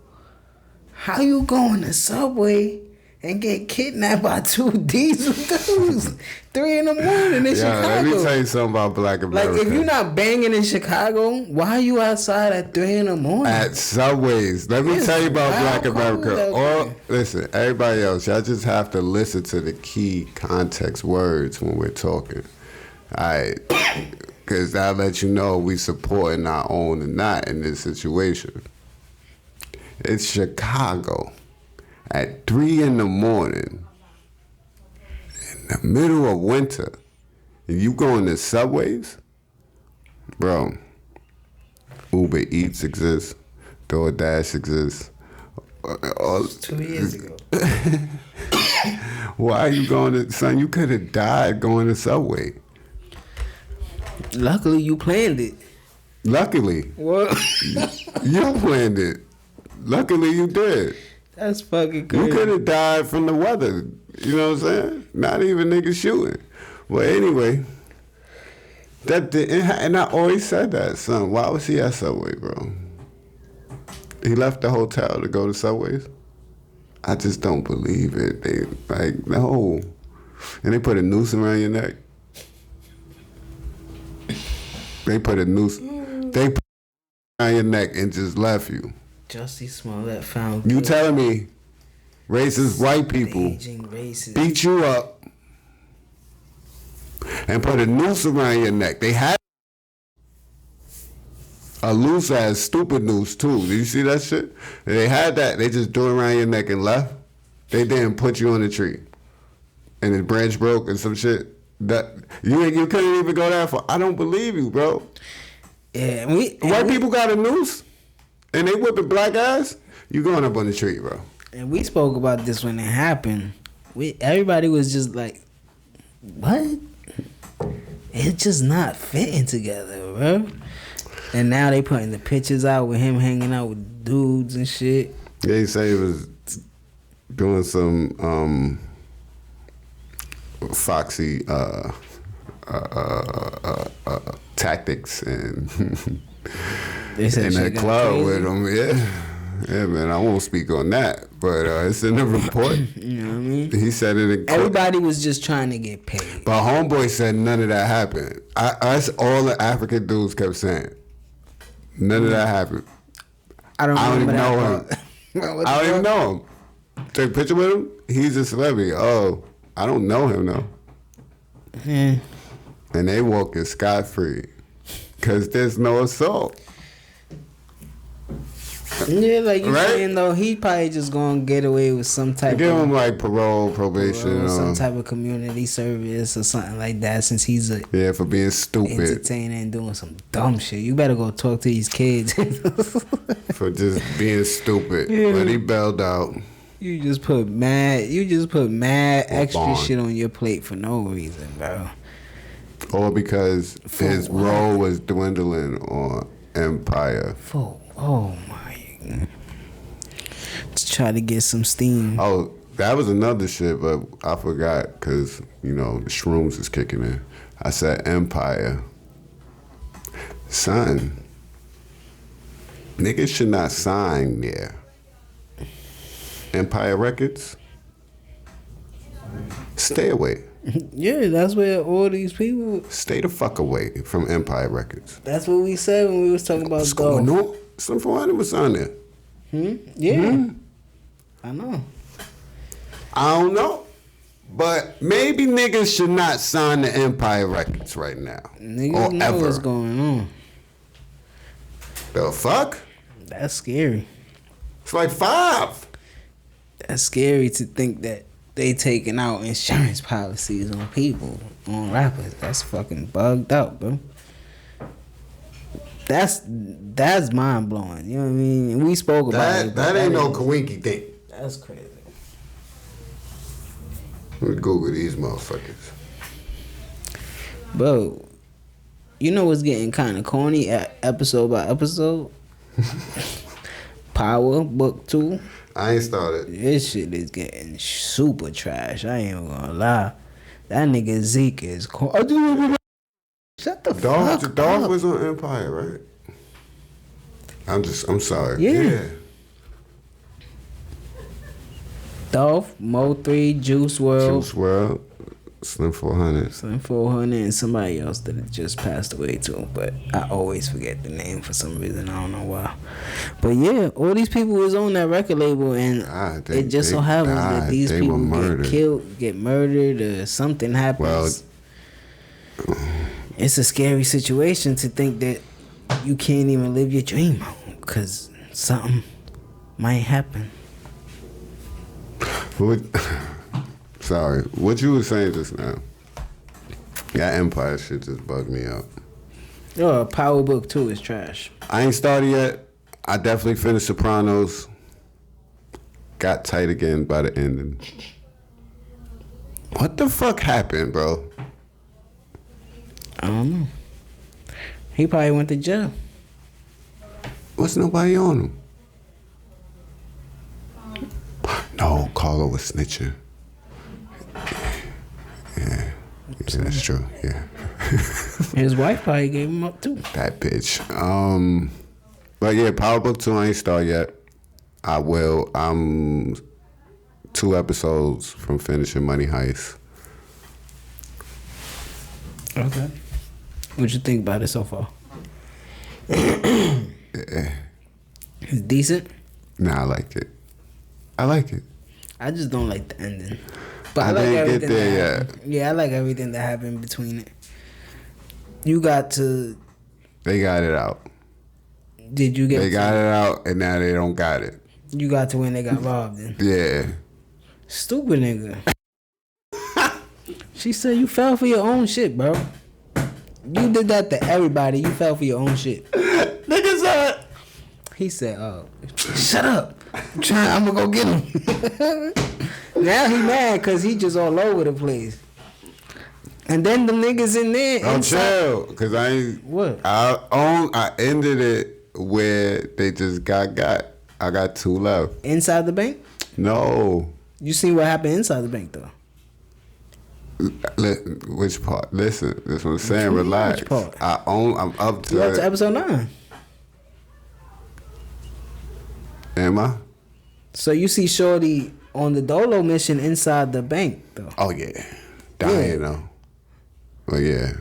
Speaker 1: how you go in the subway and get kidnapped by 2 diesel dudes 3 in the morning in Chicago?
Speaker 2: Let me tell you something about Black America.
Speaker 1: Like, if you're not banging in Chicago, why are you outside at 3 in the morning?
Speaker 2: At Subways. Let me tell you about Black America. Or, listen, everybody else, y'all just have to listen to the key context words when we're talking. Alright? Because that lets you know we supporting our own and not in this situation. It's Chicago at 3 in the morning in the middle of winter. And you going to Subways? Bro, Uber Eats exists. DoorDash exists.
Speaker 1: 2 years ago.
Speaker 2: Why are you going to... Son, you could have died going to Subway.
Speaker 1: Luckily, you planned it.
Speaker 2: Luckily.
Speaker 1: What?
Speaker 2: You planned it. Luckily, you did.
Speaker 1: That's fucking crazy.
Speaker 2: You could have died from the weather. You know what I'm saying? Not even niggas shooting. Well, anyway, and I always said that, son. Why was he at Subway, bro? He left the hotel to go to Subways. I just don't believe it. They like no, and they put a noose around your neck. They put a noose. They put it around your neck and just left you.
Speaker 1: Jussie Smolllett found.
Speaker 2: You telling me racist white people beat you up and put a noose around your neck? They had a loose ass stupid noose too. Did you see that shit? They had that. They just threw it around your neck and left. They didn't put you on the tree, and the branch broke and some shit. That you couldn't even go that far. I don't believe you, bro.
Speaker 1: Yeah,
Speaker 2: white people got a noose. And they whipping black ass, you going up on the tree, bro.
Speaker 1: And we spoke about this when it happened. Everybody was just like, what? It's just not fitting together, bro. And now they putting the pictures out with him hanging out with dudes and shit.
Speaker 2: They say he was doing some foxy tactics and...
Speaker 1: They said
Speaker 2: in that club with him, yeah, man. I won't speak on that, but it's in the report.
Speaker 1: You know what I mean?
Speaker 2: He said it in court.
Speaker 1: Everybody was just trying to get paid.
Speaker 2: But homeboy said none of that happened. Us all the African dudes kept saying none of that happened.
Speaker 1: I don't even know
Speaker 2: him. I don't even know him. Take a picture with him. He's a celebrity. Oh, I don't know him though.
Speaker 1: Yeah.
Speaker 2: And they walking scot free. Because there's no assault.
Speaker 1: Yeah, like you
Speaker 2: right?
Speaker 1: saying though, he probably just gonna get away with some type
Speaker 2: Give
Speaker 1: of
Speaker 2: him like parole, probation,
Speaker 1: some type of community service or something like that. Since he's a
Speaker 2: for being stupid,
Speaker 1: entertainer and doing some dumb shit, you better go talk to these kids.
Speaker 2: for just being stupid.
Speaker 1: Yeah.
Speaker 2: But he bailed out.
Speaker 1: You just put mad extra
Speaker 2: bond.
Speaker 1: shit on your plate for no reason, bro.
Speaker 2: Or because his role was dwindling on Empire.
Speaker 1: Oh my. To try to get some steam.
Speaker 2: Oh, that was another shit, but I forgot because, the shrooms is kicking in. I said Empire. Son, niggas should not sign there. Empire Records? Stay away.
Speaker 1: Yeah, that's where all these people.
Speaker 2: Stay the fuck away from Empire Records.
Speaker 1: That's what we said when we was talking about
Speaker 2: What's going on? Some 400 was on there.
Speaker 1: Yeah. I know.
Speaker 2: I don't know. But maybe niggas should not sign the Empire Records right now.
Speaker 1: Niggas
Speaker 2: or
Speaker 1: know
Speaker 2: ever.
Speaker 1: what's going on.
Speaker 2: The fuck?
Speaker 1: That's scary.
Speaker 2: It's like 5.
Speaker 1: That's scary to think that they taking out insurance policies on people, on rappers. That's fucking bugged out, bro. That's mind blowing. You know what I mean? We spoke about it.
Speaker 2: That ain't no Kawinky thing.
Speaker 1: That's crazy.
Speaker 2: Let me Google these motherfuckers.
Speaker 1: Bro, you know what's getting kind of corny episode by episode? Power Book 2.
Speaker 2: I ain't started.
Speaker 1: This shit is getting super trash. I ain't gonna lie. That nigga Zeke is shut the fuck up.
Speaker 2: Dolph was on Empire, right? I'm sorry.
Speaker 1: Yeah. Dolph, Mo3, Juice WRLD,
Speaker 2: Slim 400.
Speaker 1: Slim 400, and somebody else that had just passed away too. But I always forget the name for some reason. I don't know why. But yeah, all these people was on that record label, and it just so happens that these people get killed, get murdered, or something happens.
Speaker 2: Well,
Speaker 1: it's a scary situation to think that you can't even live your dream because something might happen.
Speaker 2: Sorry, what you were saying just now? That Empire shit just bugged me out.
Speaker 1: Oh, Power Book 2 is trash.
Speaker 2: I ain't started yet. I definitely finished Sopranos. Got tight again by the ending. What the fuck happened, bro?
Speaker 1: I don't know. He probably went to jail.
Speaker 2: What's nobody on him? No, Carlo was snitching. Yeah, that's true. Yeah.
Speaker 1: His wife probably gave him up too.
Speaker 2: That bitch. But yeah, Power Book 2 I ain't started yet. I will. I'm 2 episodes from finishing Money Heist.
Speaker 1: Okay. What you think about it so far? It's decent.
Speaker 2: Nah, I like it. I like it.
Speaker 1: I just don't like the ending. But
Speaker 2: I
Speaker 1: like
Speaker 2: didn't
Speaker 1: everything
Speaker 2: get there
Speaker 1: that happened. Yeah, I like everything that happened between it. You got to.
Speaker 2: They got it out.
Speaker 1: Did you get?
Speaker 2: They got it out, and now they don't got it.
Speaker 1: You got to when they got robbed. Then.
Speaker 2: Yeah.
Speaker 1: Stupid nigga. She said you fell for your own shit, bro. You did that to everybody. You fell for your own shit.
Speaker 2: Nigga said.
Speaker 1: He said, "Oh, shut up! I'm gonna go get him." Now he mad because he just all over the place. And then the niggas in there.
Speaker 2: Oh, chill, cause I ain't.
Speaker 1: What?
Speaker 2: I ended it where they just got. I got 2 left.
Speaker 1: Inside the bank?
Speaker 2: No.
Speaker 1: You seen what happened inside the bank though?
Speaker 2: Which part? Listen, that's what I'm saying. Relax.
Speaker 1: Which part?
Speaker 2: I'm up to.
Speaker 1: You up to episode 9.
Speaker 2: Am I?
Speaker 1: So you see Shorty on the Dolo mission inside the bank though.
Speaker 2: Oh yeah, dying though. Oh yeah.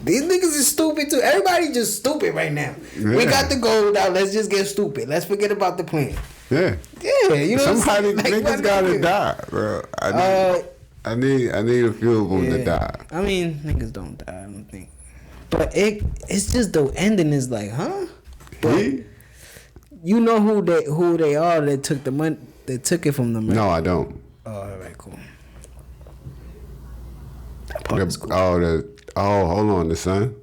Speaker 1: These niggas is stupid too. Everybody just stupid right now. Yeah. We got the gold out. Let's just get stupid. Let's forget about the plan.
Speaker 2: Yeah.
Speaker 1: Yeah. You know
Speaker 2: somebody
Speaker 1: like,
Speaker 2: niggas gotta die, bro. I need a few of them to die.
Speaker 1: I mean, niggas don't die. I don't think. But it's just the ending is like, huh?
Speaker 2: He?
Speaker 1: You know who they are that took the money, that took it from them, right?
Speaker 2: No, I don't.
Speaker 1: Oh, all right, cool.
Speaker 2: Cool. Hold on, the son?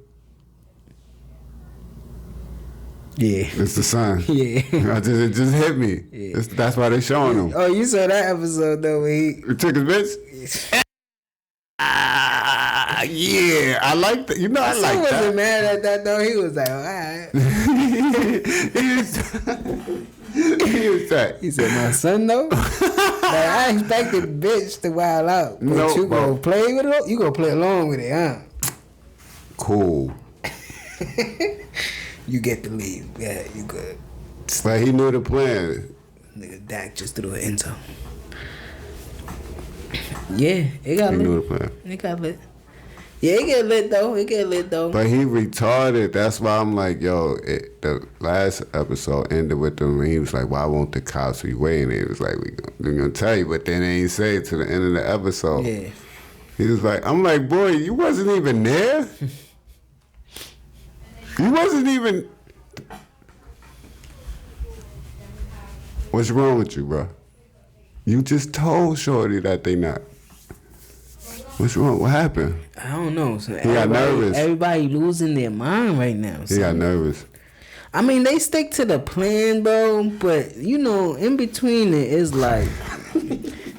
Speaker 1: Yeah.
Speaker 2: It's the son.
Speaker 1: Yeah.
Speaker 2: It just hit me.
Speaker 1: Yeah.
Speaker 2: That's why they showing him.
Speaker 1: Oh, you saw that episode though where he
Speaker 2: took his bitch? Yeah, I like that. You know, I like that. He
Speaker 1: wasn't mad at that though. He was like, all right.
Speaker 2: He was that.
Speaker 1: He said, my son though. Like, I expected bitch to wild out, but you gonna play with it. You gonna play along with it, huh?
Speaker 2: Cool.
Speaker 1: You get to leave. Yeah, you good.
Speaker 2: But he knew the plan.
Speaker 1: Nigga Dak just threw an intel. Yeah, it got lit.
Speaker 2: He knew the plan.
Speaker 1: It got lit. Yeah, it get lit though.
Speaker 2: But he retarded. That's why I'm like, yo, the last episode ended with him and he was like, why won't the cops be waiting? He was like, we're gonna tell you, but then they ain't say it to the end of the episode.
Speaker 1: Yeah.
Speaker 2: He was like, I'm like, boy, you wasn't even there. You wasn't even. What's wrong with you, bro? You just told Shorty that they not. What's wrong? What happened?
Speaker 1: I don't know. So
Speaker 2: he got nervous.
Speaker 1: Everybody losing their mind right now.
Speaker 2: He got nervous.
Speaker 1: I mean, they stick to the plan, bro. But you know, in between it is like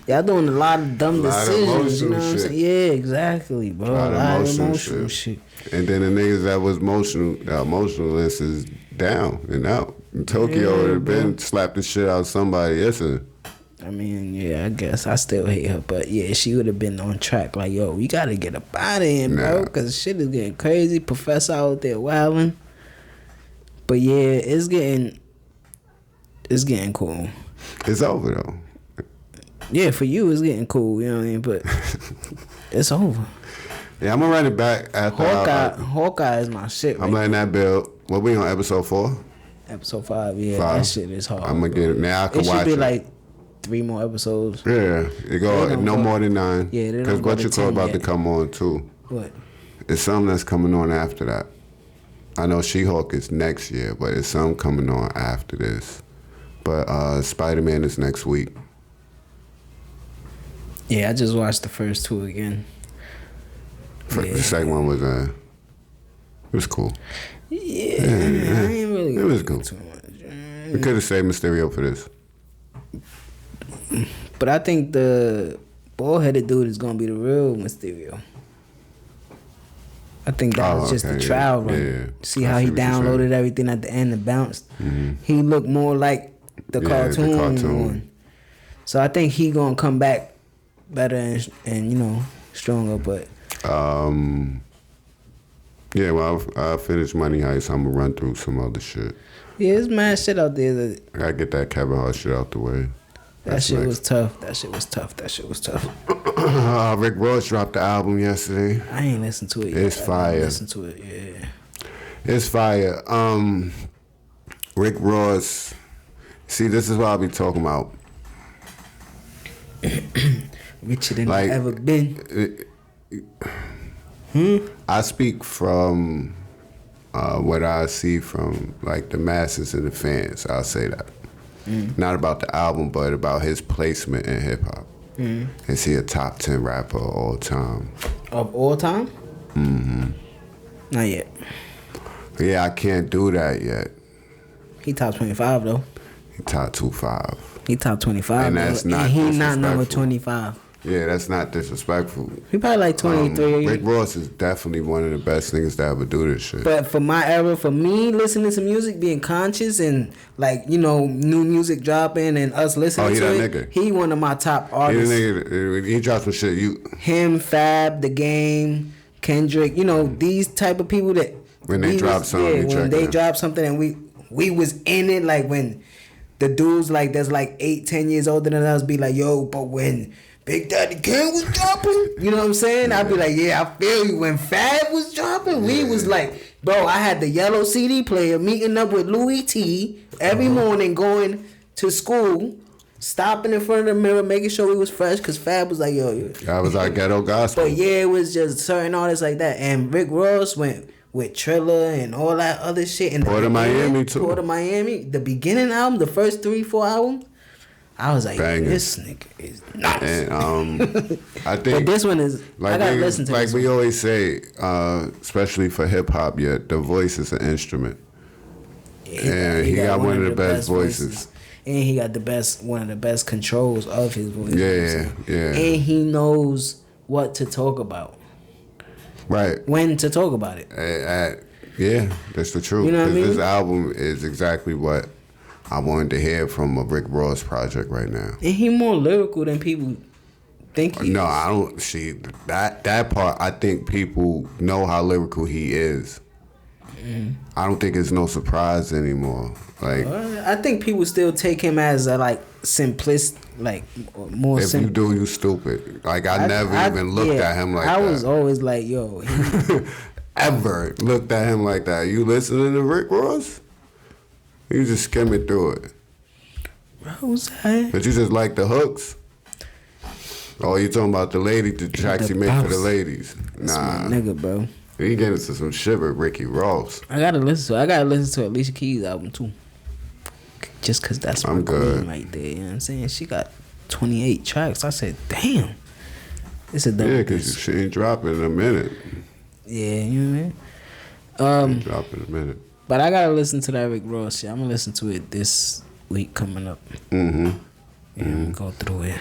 Speaker 1: y'all doing a lot of dumb decisions. You know what I'm saying? Yeah, exactly, bro. A lot of emotional shit.
Speaker 2: And then the niggas that was emotionalist is down and out. In Tokyo would have been slapped the shit out of somebody yesterday.
Speaker 1: I mean, yeah, I guess I still hate her, but yeah, she would have been on track. Like, yo, we gotta get up out of here, bro, because shit is getting crazy. Professor out there wilding. But yeah, it's getting cool.
Speaker 2: It's over though.
Speaker 1: Yeah, for you, it's getting cool. You know what I mean? But it's over.
Speaker 2: Yeah, I'm gonna run it back after
Speaker 1: Hawkeye is my shit.
Speaker 2: I'm letting that build. What we on episode 4?
Speaker 1: Episode 5. Yeah, that shit is hard.
Speaker 2: I'm gonna get it now. I can watch it.
Speaker 1: It should be like 3 more episodes.
Speaker 2: Yeah, it go no more than 9.
Speaker 1: Yeah,
Speaker 2: because what you call about to come on too.
Speaker 1: What?
Speaker 2: It's something that's coming on after that. I know She-Hulk is next year, but it's something coming on after this. But Spider-Man is next week.
Speaker 1: Yeah, I just watched the first 2 again.
Speaker 2: The second one was it was cool.
Speaker 1: Yeah, I ain't really.
Speaker 2: It was cool. Too much. We could have saved Mysterio for this.
Speaker 1: But I think the bald-headed dude is gonna be the real Mysterio. I think that was just the trial run.
Speaker 2: Yeah.
Speaker 1: See how he downloaded everything at the end and bounced. Mm-hmm. He looked more like the cartoon one. So I think he gonna come back better and you know stronger. But
Speaker 2: yeah, well I'll finish Money Heist. I'm gonna run through some other shit.
Speaker 1: Yeah, there's mad shit out there.
Speaker 2: I gotta get that Kevin Hart shit out the way.
Speaker 1: That shit was tough.
Speaker 2: Rick Ross dropped the album yesterday.
Speaker 1: I ain't listened to it yet.
Speaker 2: It's fire.
Speaker 1: Listen to it, yeah.
Speaker 2: It's fire. Rick Ross. See, this is what I'll be talking about.
Speaker 1: Richer than I've ever been.
Speaker 2: I speak from what I see from like the masses and the fans. I'll say that. Not about the album, but about his placement in hip hop. Is he a top 10 rapper of all time?
Speaker 1: Of all time? Mm-hmm. Not yet.
Speaker 2: Yeah, I can't do that yet.
Speaker 1: He top 25 though.
Speaker 2: He top 25.
Speaker 1: He top 25.
Speaker 2: And that's not.
Speaker 1: And he not number 25.
Speaker 2: Yeah, that's not disrespectful.
Speaker 1: He probably like 23.
Speaker 2: Rick Ross is definitely one of the best niggas to ever do this shit.
Speaker 1: But for my era, for me, listening to music, being conscious and like, you know, new music dropping and us listening to it, nigga. He one of my top artists.
Speaker 2: He dropped some shit.
Speaker 1: Him, Fab, The Game, Kendrick, you know, these type of people that
Speaker 2: when they drop something,
Speaker 1: when they drop something and we was in it, like when the dudes like that's like 8-10 years older than us be like, yo, but when Big Daddy Kane was dropping, you know what I'm saying? I'd be like, yeah, I feel you. When Fab was dropping, we was like, bro, I had the yellow CD player meeting up with Louis T every morning going to school, stopping in front of the mirror, making sure we was fresh, because Fab was like, yo.
Speaker 2: That was our ghetto gospel.
Speaker 1: But yeah, it was just certain artists like that. And Rick Ross, when with Triller and all that other shit. And
Speaker 2: Port of Miami too.
Speaker 1: Port of Miami. The beginning album, the first 3-4 albums, I was like, this nigga is nuts.
Speaker 2: And I think,
Speaker 1: but this one is,
Speaker 2: like
Speaker 1: I gotta listen to
Speaker 2: like
Speaker 1: this
Speaker 2: we
Speaker 1: one.
Speaker 2: always say, especially for hip hop, the voice is an instrument.
Speaker 1: Yeah,
Speaker 2: he got one of the best voices.
Speaker 1: And he got one of the best controls of his voice.
Speaker 2: Yeah.
Speaker 1: And he knows what to talk about.
Speaker 2: Right.
Speaker 1: When to talk about it.
Speaker 2: Yeah, that's the truth.
Speaker 1: You know what I mean?
Speaker 2: This album is exactly what I wanted to hear from a Rick Ross project right now.
Speaker 1: And he more lyrical than people think he is.
Speaker 2: No, I don't see that part. I think people know how lyrical he is. I don't think it's no surprise anymore. Like,
Speaker 1: I think people still take him as a simplist, more.
Speaker 2: If you do, you stupid. Like I never even looked at him like that.
Speaker 1: I was always like, yo,
Speaker 2: ever looked at him like that. You listening to Rick Ross? You just skimming through it.
Speaker 1: Rose.
Speaker 2: But you just like the hooks? Oh, you talking about the tracks he made for the ladies?
Speaker 1: That's my nigga, bro.
Speaker 2: He get into some shit with Ricky Ross.
Speaker 1: I gotta listen to Alicia Keys' album too. Just cause that's my queen right there. You know what I'm saying? She got 28 tracks. I said, damn. It's a dope.
Speaker 2: Yeah, cause she ain't dropping in a minute.
Speaker 1: Yeah, you know what I mean?
Speaker 2: Drop in a minute.
Speaker 1: But I gotta listen to that Rick Ross shit. I'm gonna listen to it this week coming up. Go through it.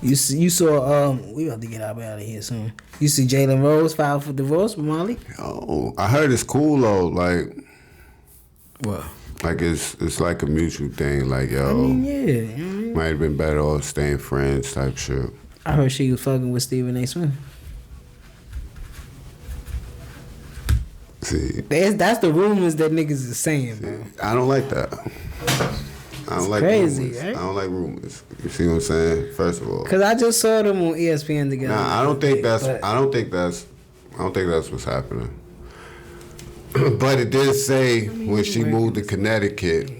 Speaker 1: You saw we about to get out of here soon. You see Jalen Rose filed for divorce with Molly?
Speaker 2: Oh, I heard it's cool though. Like,
Speaker 1: what?
Speaker 2: Like it's like a mutual thing. Like, yo,
Speaker 1: I mean, yeah, you know what I mean?
Speaker 2: Might have been better off staying friends type shit.
Speaker 1: I heard she was fucking with Stephen A. Smith.
Speaker 2: See,
Speaker 1: that's the rumors that niggas is saying, bro.
Speaker 2: I don't like that. I don't like
Speaker 1: crazy,
Speaker 2: rumors.
Speaker 1: right?
Speaker 2: I don't like rumors. You see what I'm saying? First of all,
Speaker 1: Cause I just saw them on ESPN together.
Speaker 2: Nah, I don't think that's what's happening. But it did say when she moved to Connecticut,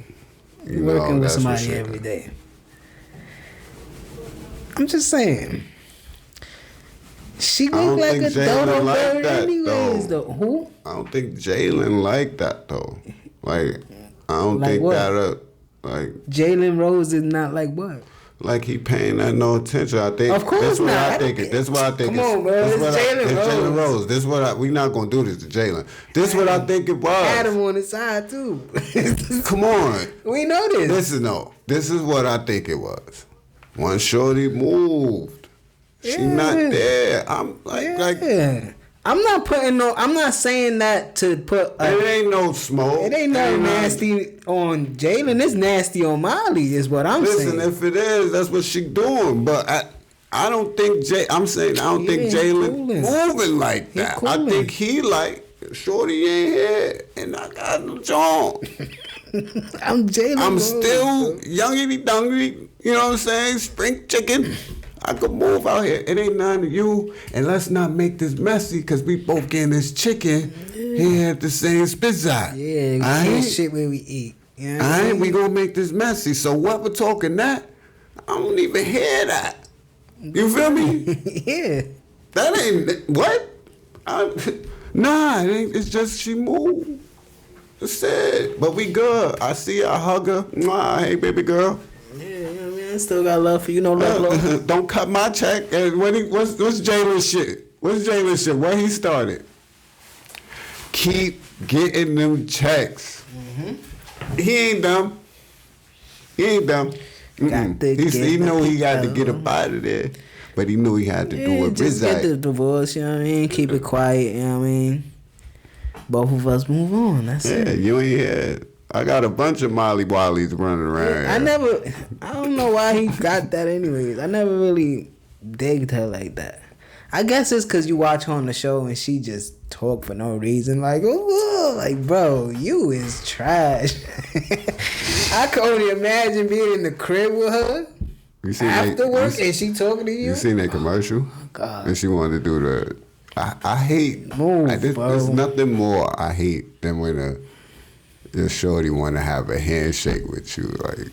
Speaker 2: you know,
Speaker 1: working with
Speaker 2: that's
Speaker 1: somebody every day. I'm just saying. She look like a dodo bird anyways, though. Who?
Speaker 2: I don't think Jalen like that though. Like, I don't
Speaker 1: like
Speaker 2: think
Speaker 1: what?
Speaker 2: like
Speaker 1: Jalen Rose is not like what?
Speaker 2: Like he paying that no attention. I think
Speaker 1: of course
Speaker 2: that's what
Speaker 1: not.
Speaker 2: I think. That's what I think.
Speaker 1: Come on, bro. It's
Speaker 2: Jalen Rose. This what we not gonna do this to Jalen. This what I think it was.
Speaker 1: Adam on his side too.
Speaker 2: Come on.
Speaker 1: We know this.
Speaker 2: This is what I think it was. One shorty moved. She not there. I'm like.
Speaker 1: I'm not saying that to put.
Speaker 2: It ain't no smoke.
Speaker 1: It ain't no nasty on Jalen. It's nasty on Molly. Is what I'm saying.
Speaker 2: Listen, if it is, that's what she doing. But I don't think I don't think Jalen moving like that. I think he like shorty ain't here, and I got no job.
Speaker 1: I'm Jalen.
Speaker 2: I'm still youngity dungity. You know what I'm saying? Spring chicken. I could move out here. It ain't none of you. And let's not make this messy because we both getting this chicken here at the same spizza.
Speaker 1: Yeah, we can't shit where we eat. You know
Speaker 2: we gonna make this messy. So what we're talking that, I don't even hear that. You feel me?
Speaker 1: Yeah.
Speaker 2: That ain't, what? Nah, it ain't, it's just she moved. That's it. But we good. I see her, I hug her. Mwah, hey, baby girl.
Speaker 1: I still got love for you, love.
Speaker 2: Don't cut my check. And what's Jalen's shit? What's Jalen's shit? Where he started? Keep getting them checks. Mm-hmm. He ain't dumb. He knew he had to get up out of there, but he knew he had to do it.
Speaker 1: Just get the divorce. You know what I mean? Keep it quiet. You know what I mean? Both of us move on. That's it.
Speaker 2: Yeah, you ain't here. I got a bunch of Molly Wallies running around.
Speaker 1: I don't know why he got that anyways. I never really digged her like that. I guess it's because you watch her on the show and she just talk for no reason. Like, bro, you is trash. I can only imagine being in the crib with her after work and she talking to you.
Speaker 2: You seen that commercial?
Speaker 1: Oh, God.
Speaker 2: And she wanted to do the... I hate... There's nothing more I hate than when your shorty want to have a handshake with you, like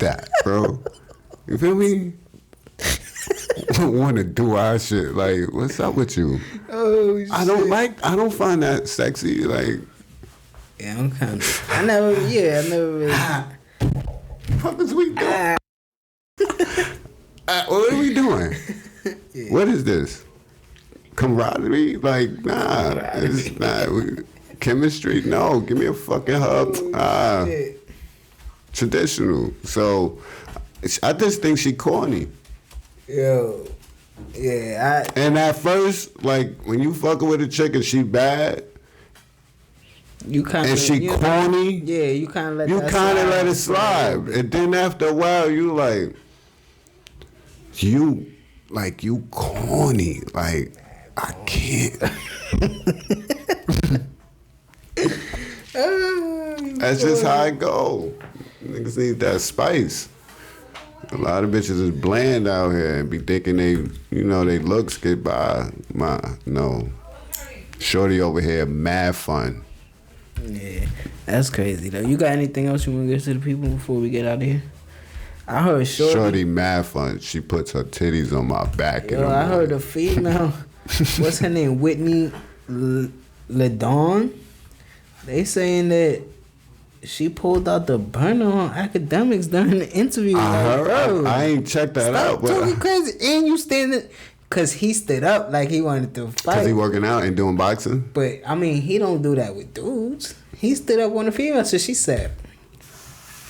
Speaker 2: that, bro. You feel me? want to do our shit. Like, what's up with you?
Speaker 1: Oh shit.
Speaker 2: I don't find that sexy. Like,
Speaker 1: yeah, I'm kind of. I never really.
Speaker 2: What is we doing? What are we doing? Yeah. What is this? Camaraderie? Like, nah, it's not. Chemistry? No, give me a fucking hug. Traditional. So, I just think she corny.
Speaker 1: Yo, yeah.
Speaker 2: And at first, like, when you fucking with a chick and she bad,
Speaker 1: you kind of,
Speaker 2: and she corny,
Speaker 1: yeah, you kind of
Speaker 2: let it slide. And then after a while, you corny. Like, I can't. That's just how I go. Niggas need that spice. A lot of bitches is bland out here and be thinking they looks get by. No. Shorty over here, mad fun.
Speaker 1: Yeah, that's crazy though. You got anything else you want to get to the people before we get out of here? I heard Shorty mad
Speaker 2: fun. She puts her titties on my back.
Speaker 1: Yo, I heard a female. What's her name? Whitney LeDon. They saying that she pulled out the burner on academics during the interview.
Speaker 2: I ain't checked that out.
Speaker 1: Stop talking crazy. And you standing, cause he stood up like he wanted to fight.
Speaker 2: Cause he working out and doing boxing.
Speaker 1: But I mean, he don't do that with dudes. He stood up on the female, so she said,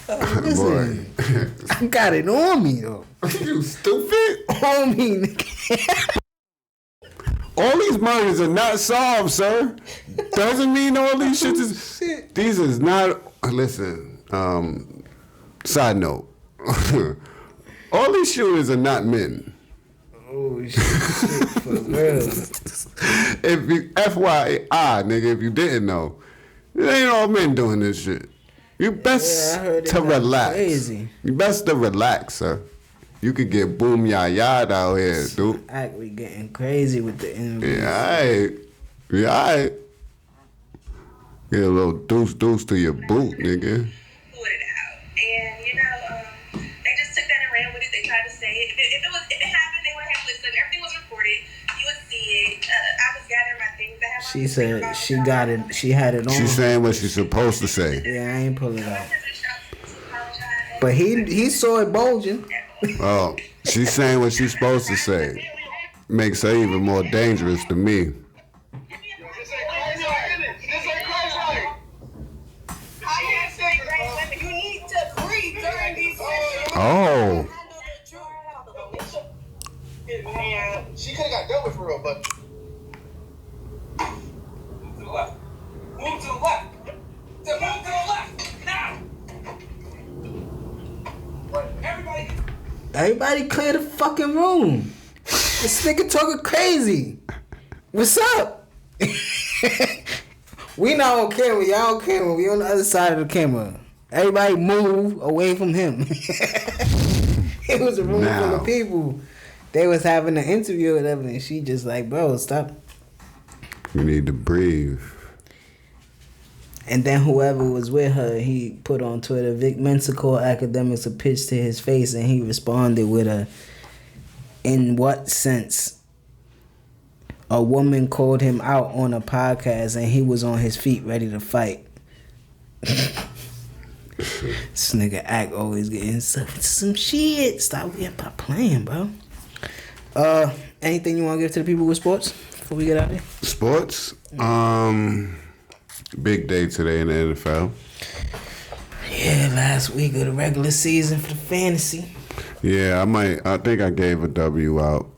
Speaker 1: "Listen, I got it on me though."
Speaker 2: You stupid.
Speaker 1: On me, nigga.
Speaker 2: All these murders are not solved, sir. Doesn't mean all these shit is.
Speaker 1: Shit.
Speaker 2: These is not. Listen. Side note. All these shooters are not men.
Speaker 1: Oh shit, for real.
Speaker 2: If you FYI, nigga, if you didn't know, it ain't all men doing this shit. You best to relax.
Speaker 1: Crazy.
Speaker 2: You best to relax, sir. You could get boom yaya'd out here, dude.
Speaker 1: We getting crazy with the interviews.
Speaker 2: Yeah, alright. Get a little deuce to your boot, nigga.
Speaker 3: Put it out, and they just took that and ran with it. They tried to say it. If it happened, they would have listened. Everything was recorded. You would see it. I was gathering my things.
Speaker 1: She said she got it. She had it on.
Speaker 2: She's saying what she's supposed to say.
Speaker 1: Yeah, I ain't pull it out. But he saw it bulging.
Speaker 2: Oh, she's saying what she's supposed to say. Makes her even more dangerous to me. Oh.
Speaker 4: She could have got done with for real, but move to the left. Move to the left. Move to the left. Now.
Speaker 1: Everybody clear the fucking room. This nigga talking crazy. What's up? We not on camera. Y'all on camera. We on the other side of the camera. Everybody move away from him. It was a room full of people. They was having an interview or whatever, and she just like, bro, stop.
Speaker 2: You need to breathe.
Speaker 1: And then whoever was with her, he put on Twitter, Vic Mensa called academics a pitch to his face, and he responded with in what sense? A woman called him out on a podcast, and he was on his feet ready to fight. This nigga Act always getting some shit. Stop playing, bro. Anything you want to give to the people with sports before we get out of here?
Speaker 2: Sports? Big day today in the NFL.
Speaker 1: Yeah, last week of the regular season for the fantasy.
Speaker 2: Yeah, I think I gave a W out.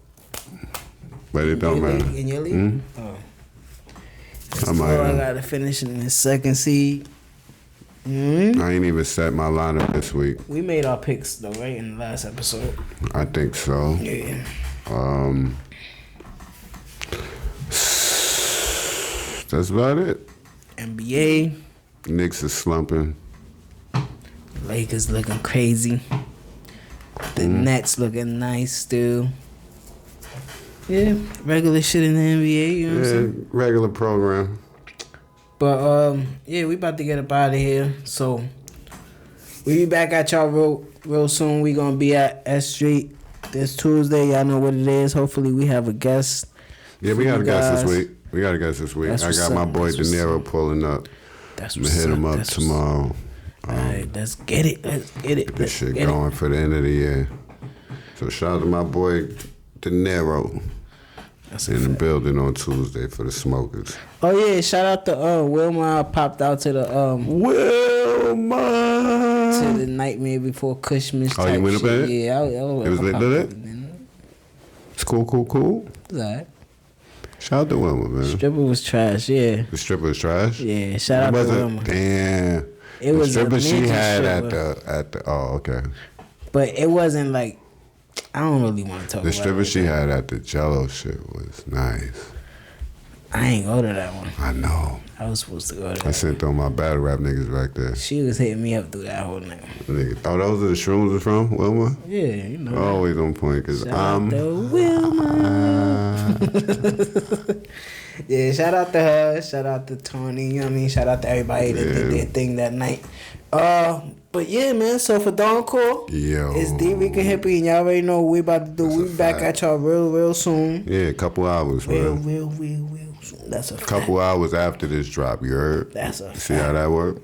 Speaker 2: But it don't matter.
Speaker 1: In your league? Mm-hmm. Oh. I got to finish in the second seed. Mm-hmm.
Speaker 2: I ain't even set my lineup this week.
Speaker 1: We made our picks though, right, in the last episode.
Speaker 2: I think so.
Speaker 1: Yeah.
Speaker 2: That's about it.
Speaker 1: NBA.
Speaker 2: Knicks is slumping.
Speaker 1: Lakers looking crazy. The Nets looking nice still. Yeah, regular shit in the NBA, you know what I'm saying?
Speaker 2: Regular program.
Speaker 1: But yeah, we about to get up out of here. So we be back at y'all real soon. We gonna be at S Street This Tuesday, y'all know what it is. Hopefully, we have a guest.
Speaker 2: Yeah, we got a guest this week. We got a guest this week.
Speaker 1: That's
Speaker 2: I
Speaker 1: what's
Speaker 2: got my
Speaker 1: up.
Speaker 2: boy
Speaker 1: That's
Speaker 2: De
Speaker 1: what's
Speaker 2: Niro
Speaker 1: up.
Speaker 2: pulling up.
Speaker 1: That's
Speaker 2: I'm gonna hit him up tomorrow.
Speaker 1: All right, let's get it. Let's get it.
Speaker 2: This
Speaker 1: Let's
Speaker 2: shit
Speaker 1: get
Speaker 2: going for the end of the year. So shout out to my boy De Niro.
Speaker 1: That's
Speaker 2: in the building on Tuesday for the smokers.
Speaker 1: Oh yeah, shout out to Wilma. I popped out to the
Speaker 2: Wilma
Speaker 1: to the Nightmare Before Christmas.
Speaker 2: Oh, you went up there?
Speaker 1: Yeah, I
Speaker 2: it was lit to it? It's cool.
Speaker 1: It's alright.
Speaker 2: Shout out to Wilma, man.
Speaker 1: Stripper was trash, yeah.
Speaker 2: The stripper was trash?
Speaker 1: Yeah, shout out to Wilma.
Speaker 2: Damn.
Speaker 1: It
Speaker 2: the
Speaker 1: was
Speaker 2: stripper
Speaker 1: a
Speaker 2: she
Speaker 1: ninja
Speaker 2: had
Speaker 1: stripper.
Speaker 2: at the oh, okay.
Speaker 1: But it wasn't like, I don't really want to talk about
Speaker 2: The stripper
Speaker 1: it.
Speaker 2: she had at the Jello shit was nice.
Speaker 1: I ain't go to that one.
Speaker 2: I know.
Speaker 1: I was supposed to go to
Speaker 2: I
Speaker 1: that.
Speaker 2: sent all my battle rap niggas back there.
Speaker 1: She was hitting me up through that whole night.
Speaker 2: Nigga, oh, those are the shrooms are from Wilma?
Speaker 1: Yeah, you know.
Speaker 2: Always on point, because
Speaker 1: Shout
Speaker 2: I'm...
Speaker 1: out to Wilma. Yeah, shout out to her. Shout out to Tony. You know what I mean? Shout out to everybody that did their thing that night. But yeah, man. So for Dawn Core, it's Dricanhippie, and y'all already know what we about to do. We back at y'all real soon.
Speaker 2: Yeah, a couple hours, man.
Speaker 1: Real soon. That's a fact.
Speaker 2: Couple hours after this drop, you heard?
Speaker 1: That's a
Speaker 2: See how that work?